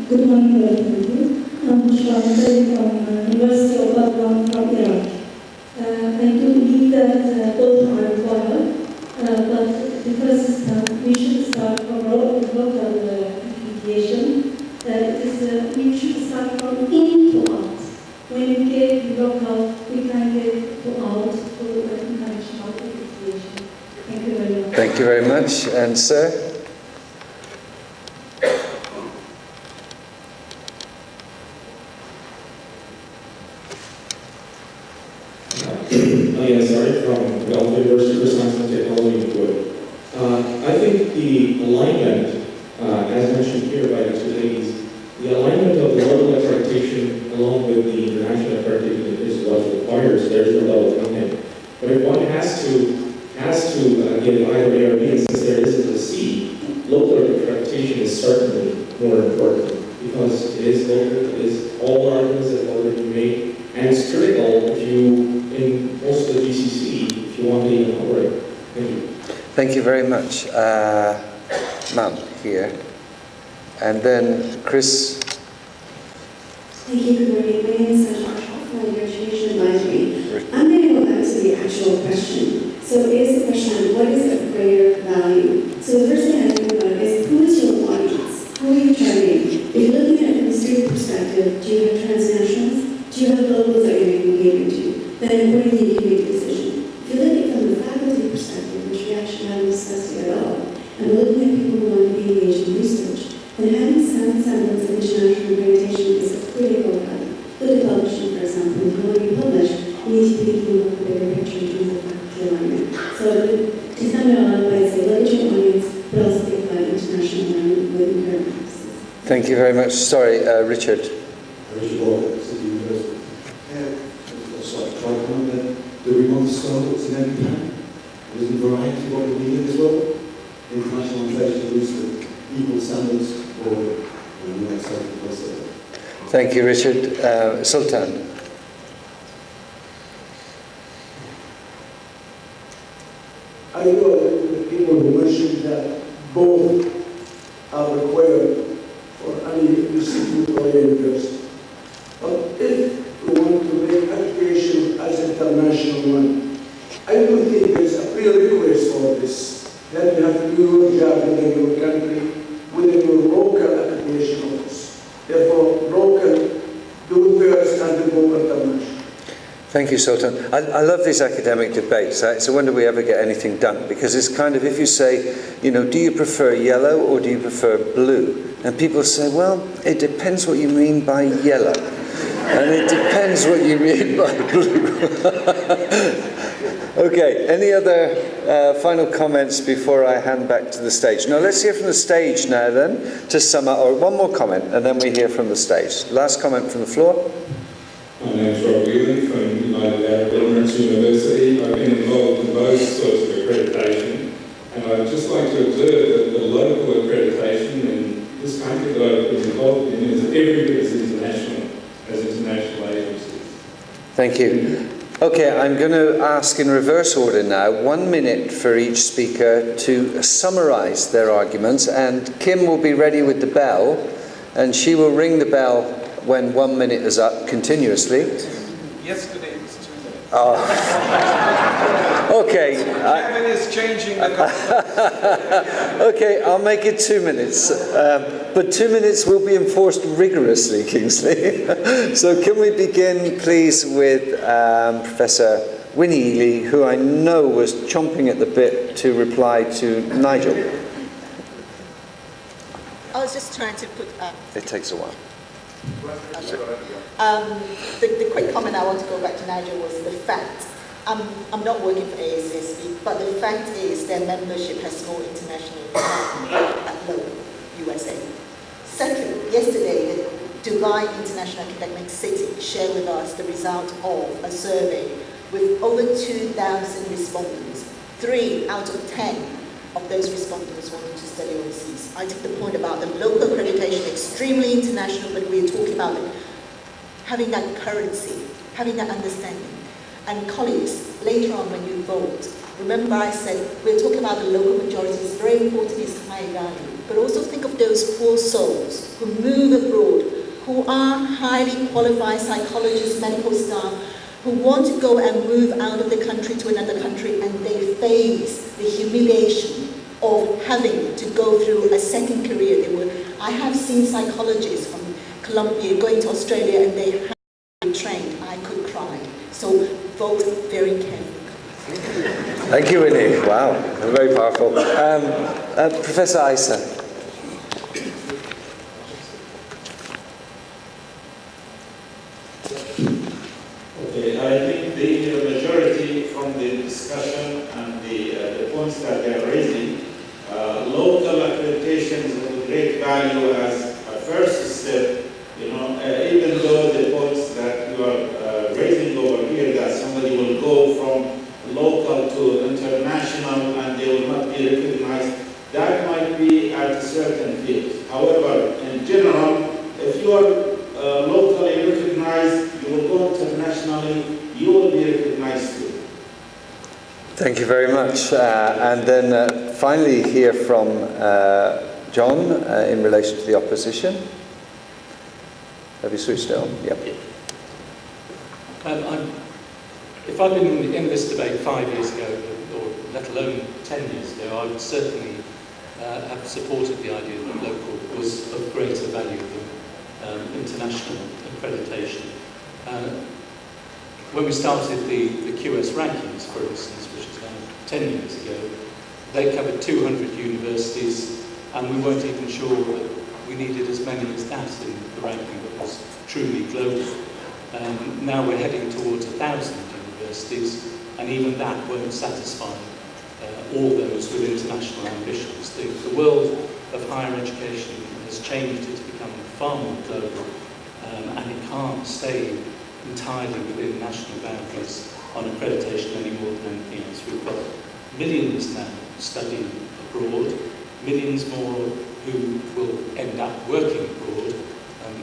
Good morning, everybody. I'm Shweta from University of Babylon from Iraq. I do believe that both are required, but the first step, we should start from local accreditation. We should start from in to out. When we get the local, we can get to out to international accreditation. Thank you very much. Thank you very much. And sir? Sorry, from Gulf University for Science and Technology in Kuwait. I think the alignment, as mentioned here by the two ladies, the alignment of the local accreditation along with the international accreditation is what requires. There's no double content. But if one has to get either A or B, and since there isn't a C, local accreditation is certainly more important because it is local. It is all arguments that have already been made, and it's critical if you. In most of the GCC, if you want to even operate. Thank you. Thank you very much. Ma'am, here. And then Chris. Thank you. Good morning. My name is Sasha from the Education Advisory. I'm going to go back to the actual question. So it is the question, what is of greater value? So the first thing I think about is, who is your audience? Who are you targeting? If you're looking at it from a student perspective, do you have transnationals? Do you have locals that you're engaging to? Then accordingly you can make a decision. If you look at it from the faculty perspective, which we actually haven't discussed here at all, and we're looking at people who want to be engaged in research, then having some semblance of international accreditation is a critical value. Look at publishing, for example. If you want to be published, you need to be thinking about the bigger picture in terms of faculty alignment. So to sum it all up, I'd say look at your audience, but also think about international alignment with current practices. Thank you very much. Sorry, Richard. Richard Walker, City University. Do we want to start what's in every plan? Isn't variety what we need as well? International accreditation is the equal standards for the next level. Thank you, Richard. Sultan. I know the people who mentioned that both are required for any institute or university. But if we want to make education as international one, I don't think there's a prerequisite for this. That you have to do your job within your country, within your local accreditation office. Therefore, local, do it first and then go Thank you, Sultan. I love these academic debates. It's a wonder we ever get anything done, because it's kind of, if you say, do you prefer yellow or do you prefer blue? And people say, well, it depends what you mean by yellow. And it depends what you mean by blue. Okay, any other final comments before I hand back to the stage? Now, let's hear from the stage now then, to sum up, or one more comment, and then we hear from the stage. Last comment from the floor. My name is Rob Whelan from United Arab Emirates University. I've been involved in both sorts of accreditation, and I'd just like to observe that the local accreditation in this country that I've been involved in is every bit as international as international agencies. Thank you. Okay, I'm going to ask in reverse order now, 1 minute for each speaker to summarise their arguments, and Kim will be ready with the bell, and she will ring the bell when 1 minute is up continuously. Yesterday it was 2 minutes. Oh. Okay. Kevin is changing the Okay, I'll make it 2 minutes. But 2 minutes will be enforced rigorously, Kingsley. So can we begin, please, with Professor Winnie Ely, who I know was chomping at the bit to reply to Nigel. I was just trying to put... It takes a while. The quick comment I want to go back to Nigel was the fact, I'm not working for AACSB, but the fact is their membership has more international at low USA. Second, yesterday the Dubai International Academic City shared with us the result of a survey with over 2,000 respondents. 3 out of 10 of those respondents wanted to study overseas. I took the point about the local accreditation, extremely international, but we're talking about having that currency, having that understanding. And colleagues, later on when you vote, remember I said we're talking about the local majority. It's very important, it's high value. But also think of those poor souls who move abroad, who are highly qualified psychologists, medical staff, who want to go and move out of the country to another country, and they face the humiliation of having to go through a second career. I have seen psychologists from Colombia going to Australia and they have been trained. I could cry. So vote very carefully. Thank you, Winnie. Wow, very powerful. Professor Isa. I think the majority from the discussion and the points that they are raising, local accreditation is of great value as a first step, even though the points that you are raising over here, that somebody will go from local to international and they will not be recognized, that might be at a certain field. However, in general, if you are locally recognized, you will go internationally, you will be recognized too. Thank you very much. And then finally hear from John in relation to the opposition. Have you switched it on? Yep. If I'd been in this debate 5 years ago, or let alone 10 years ago, I would certainly have supported the idea that local was of greater value than international accreditation. When we started the QS rankings, for instance, which is now 10 years ago, they covered 200 universities, and we weren't even sure that we needed as many as that in the ranking that was truly global. Now we're heading towards 1,000 universities, and even that won't satisfy all those with international ambitions. The world of higher education has changed. It's become far more global, and it can't stay entirely within national boundaries on accreditation any more than anything else. We've got millions now studying abroad, millions more who will end up working abroad,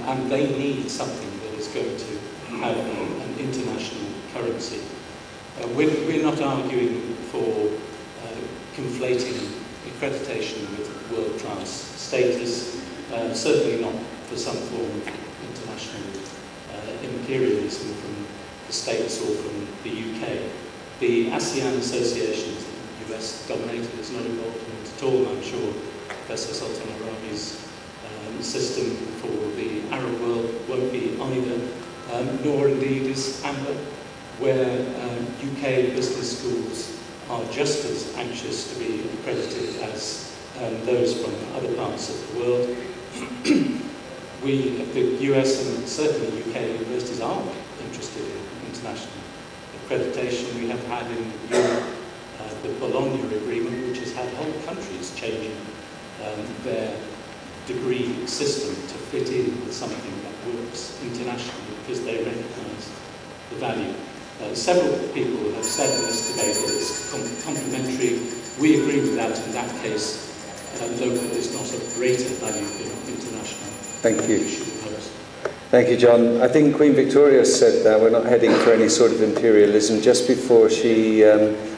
and they need something that is going to have an international currency. We're not arguing for conflating accreditation with world-class status, certainly not for some form of international imperialism from the States or from the UK. The ASEAN associations, the US dominated, is not involved in it at all. I'm sure Professor Sultan Arabi's system for the Arab world won't be either, nor indeed is AMBA. where UK business schools are just as anxious to be accredited as those from other parts of the world. The US and certainly UK universities are interested in international accreditation. We have had in Europe the Bologna Agreement, which has had whole countries changing their degree system to fit in with something that works internationally because they recognise the value. Several people have said in this debate that it's complementary. We agree with that. In that case, local is not of greater value than international. Thank you. Thank you, John. I think Queen Victoria said that we're not heading for any sort of imperialism just before she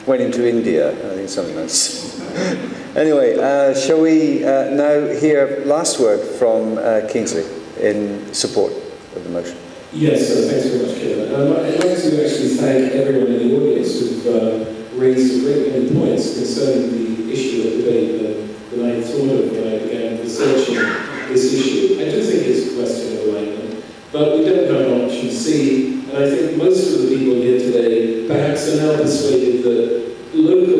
went into India. I think something like that. Anyway, shall we now hear last word from Kingsley in support of the motion? Yes, thanks very much, Kevin. I'd like to actually thank everyone in the audience who've raised a great many points concerning the issue of debate that I thought of when I began researching this issue. I do think it's a question of alignment, but we don't know how much you see, and I think most of the people here today perhaps are now persuaded that local,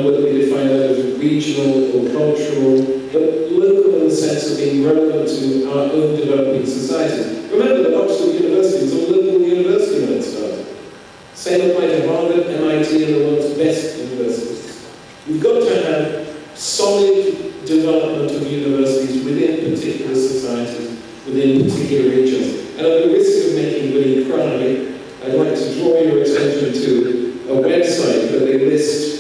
whether we define that as regional or cultural, but local in the sense of being relevant to our own developing societies. Remember that Oxford University is a local university when it started. Same applies to Harvard, MIT, and the world's best universities. You've got to have solid development of universities within particular societies, within particular regions. And at the risk of making Willie cry, I'd like to draw your attention to a website where they list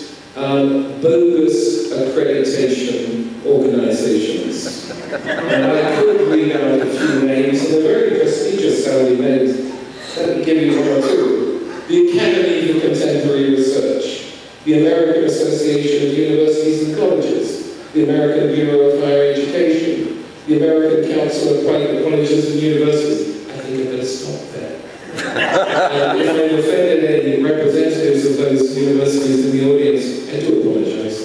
bogus accreditation organizations. And I could read out a few names, and they're very prestigious sounding names. Let me give you one or two. The Academy for Contemporary Research, the American Association of Universities and Colleges, the American Bureau of Higher Education, the American Council of Private Colleges and Universities. I think I better stop there. If I've offended any representatives of those universities in the audience, I do apologize.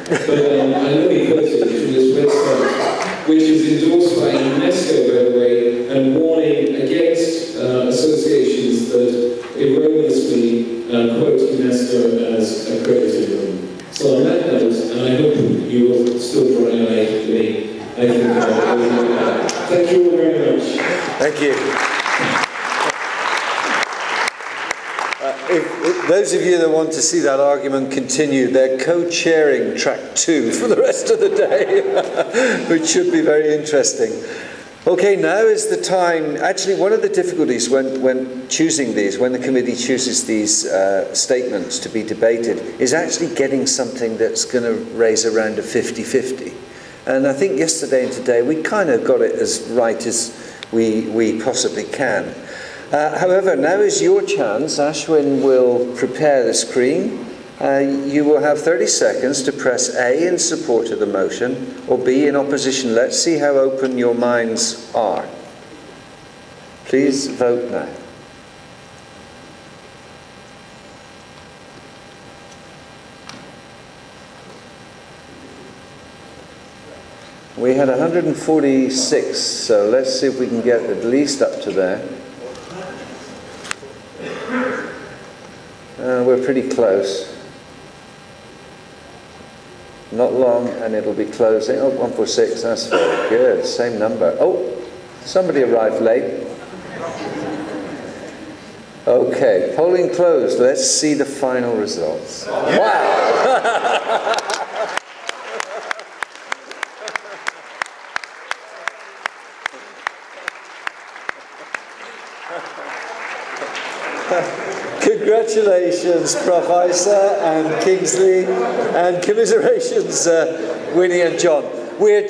But I'm only quoting from this website, which is endorsed by UNESCO, by the way, and warning against associations that erroneously quote UNESCO as accrediting them. So on that note, and I hope you will still draw an eye to me, I think thank you all very much. Thank you. If those of you that want to see that argument continue, they're co-chairing track 2 for the rest of the day, which should be very interesting. Okay, now is the time. Actually, one of the difficulties when choosing these, when the committee chooses these statements to be debated, is actually getting something that's going to raise around a 50-50. And I think yesterday and today we kind of got it as right as we possibly can. However, now is your chance. Ashwin will prepare the screen. You will have 30 seconds to press A in support of the motion or B in opposition. Let's see how open your minds are. Please vote now. We had 146, so let's see if we can get at least up to there. We're pretty close. Not long, and it'll be closing. Oh, 146, that's very good. Same number. Oh, somebody arrived late. Okay, polling closed. Let's see the final results. Wow! Congratulations, Prof. Isa and Kingsley, and commiserations, Winnie and John. We're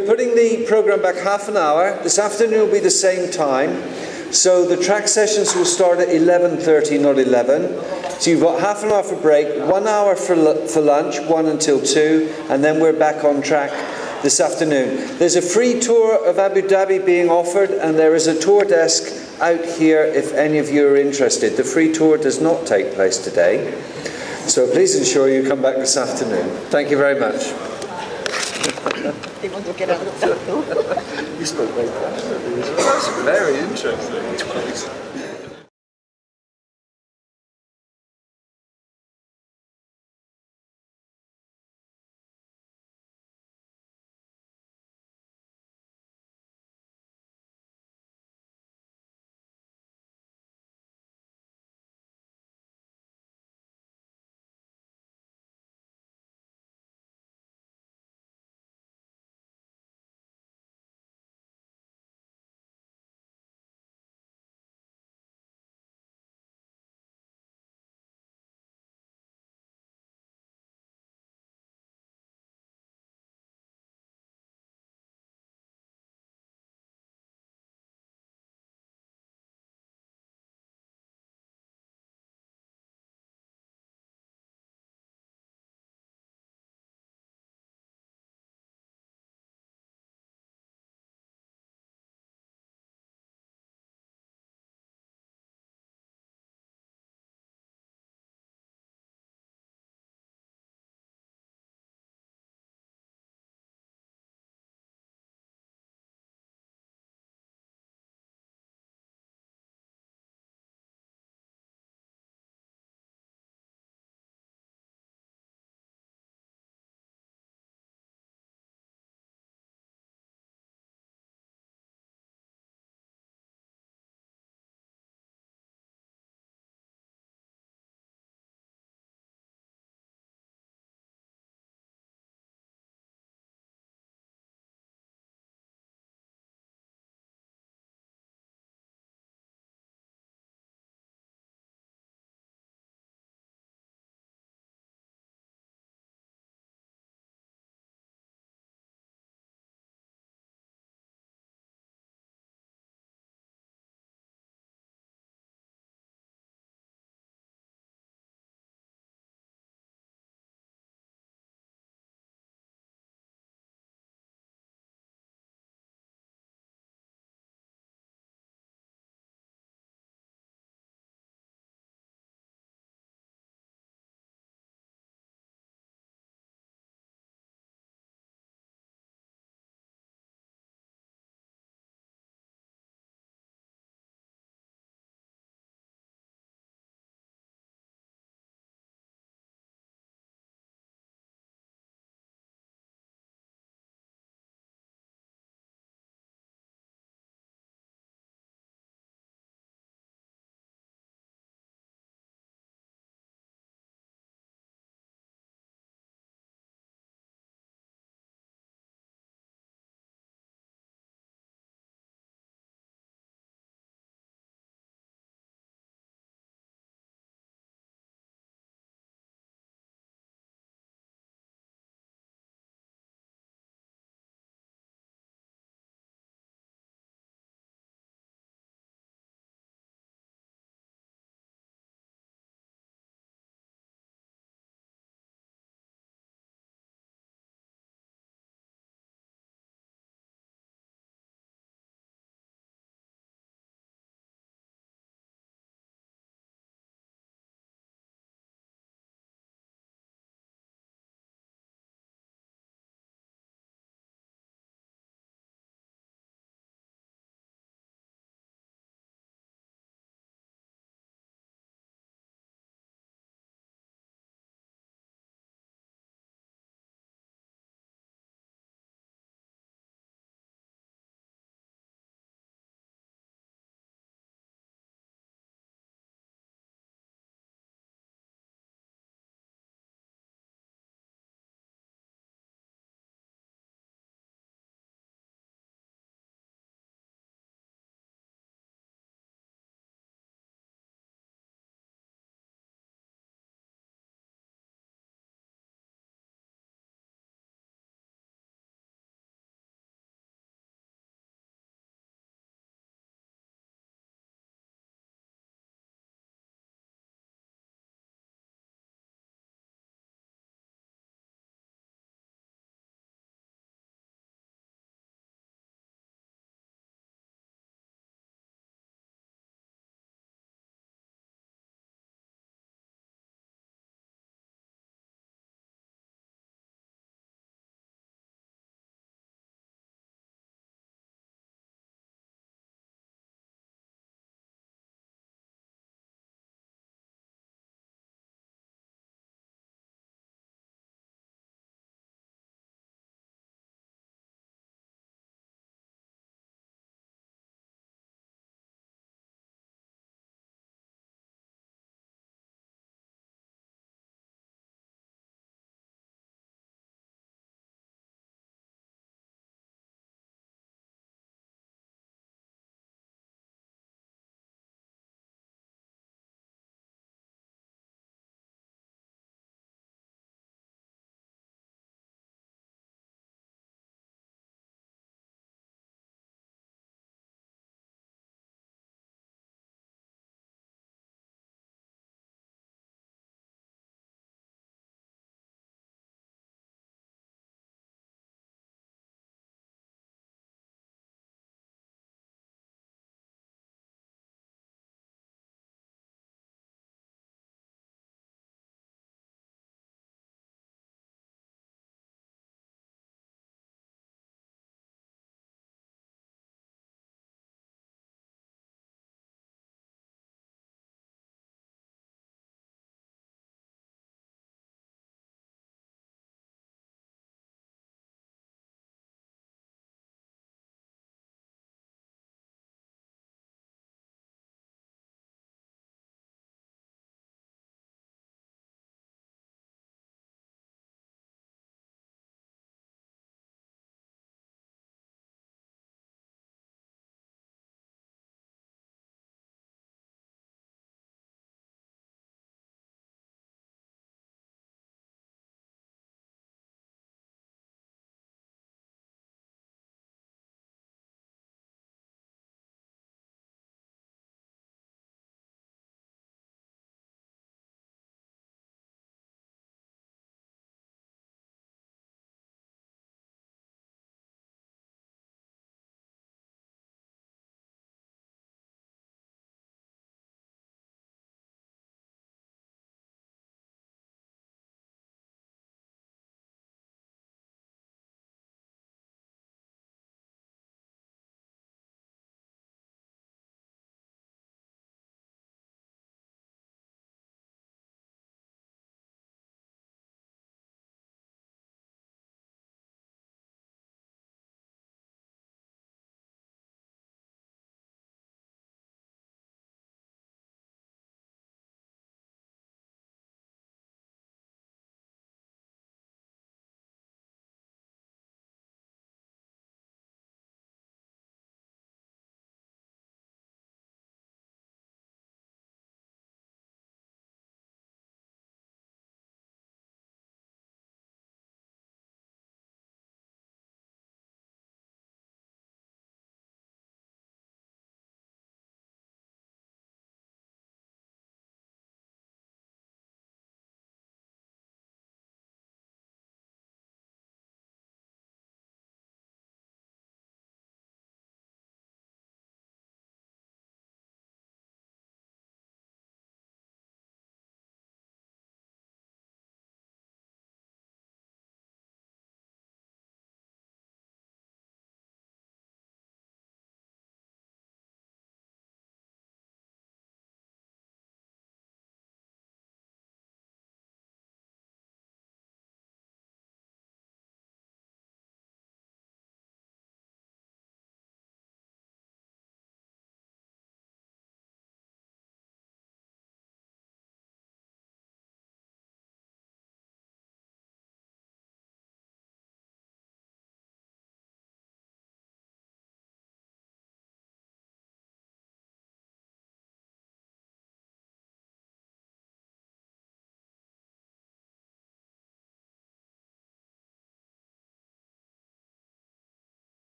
putting the programme back half an hour. This afternoon will be the same time. So the track sessions will start at 11:30, not 11. So you've got half an hour for break, 1 hour for lunch, 1 until 2, and then we're back on track this afternoon. There's a free tour of Abu Dhabi being offered, and there is a tour desk out here if any of you are interested. The free tour does not take place today, so please ensure you come back this afternoon. Thank you very much. They want to get out of the You spoke very fast. It was very interesting.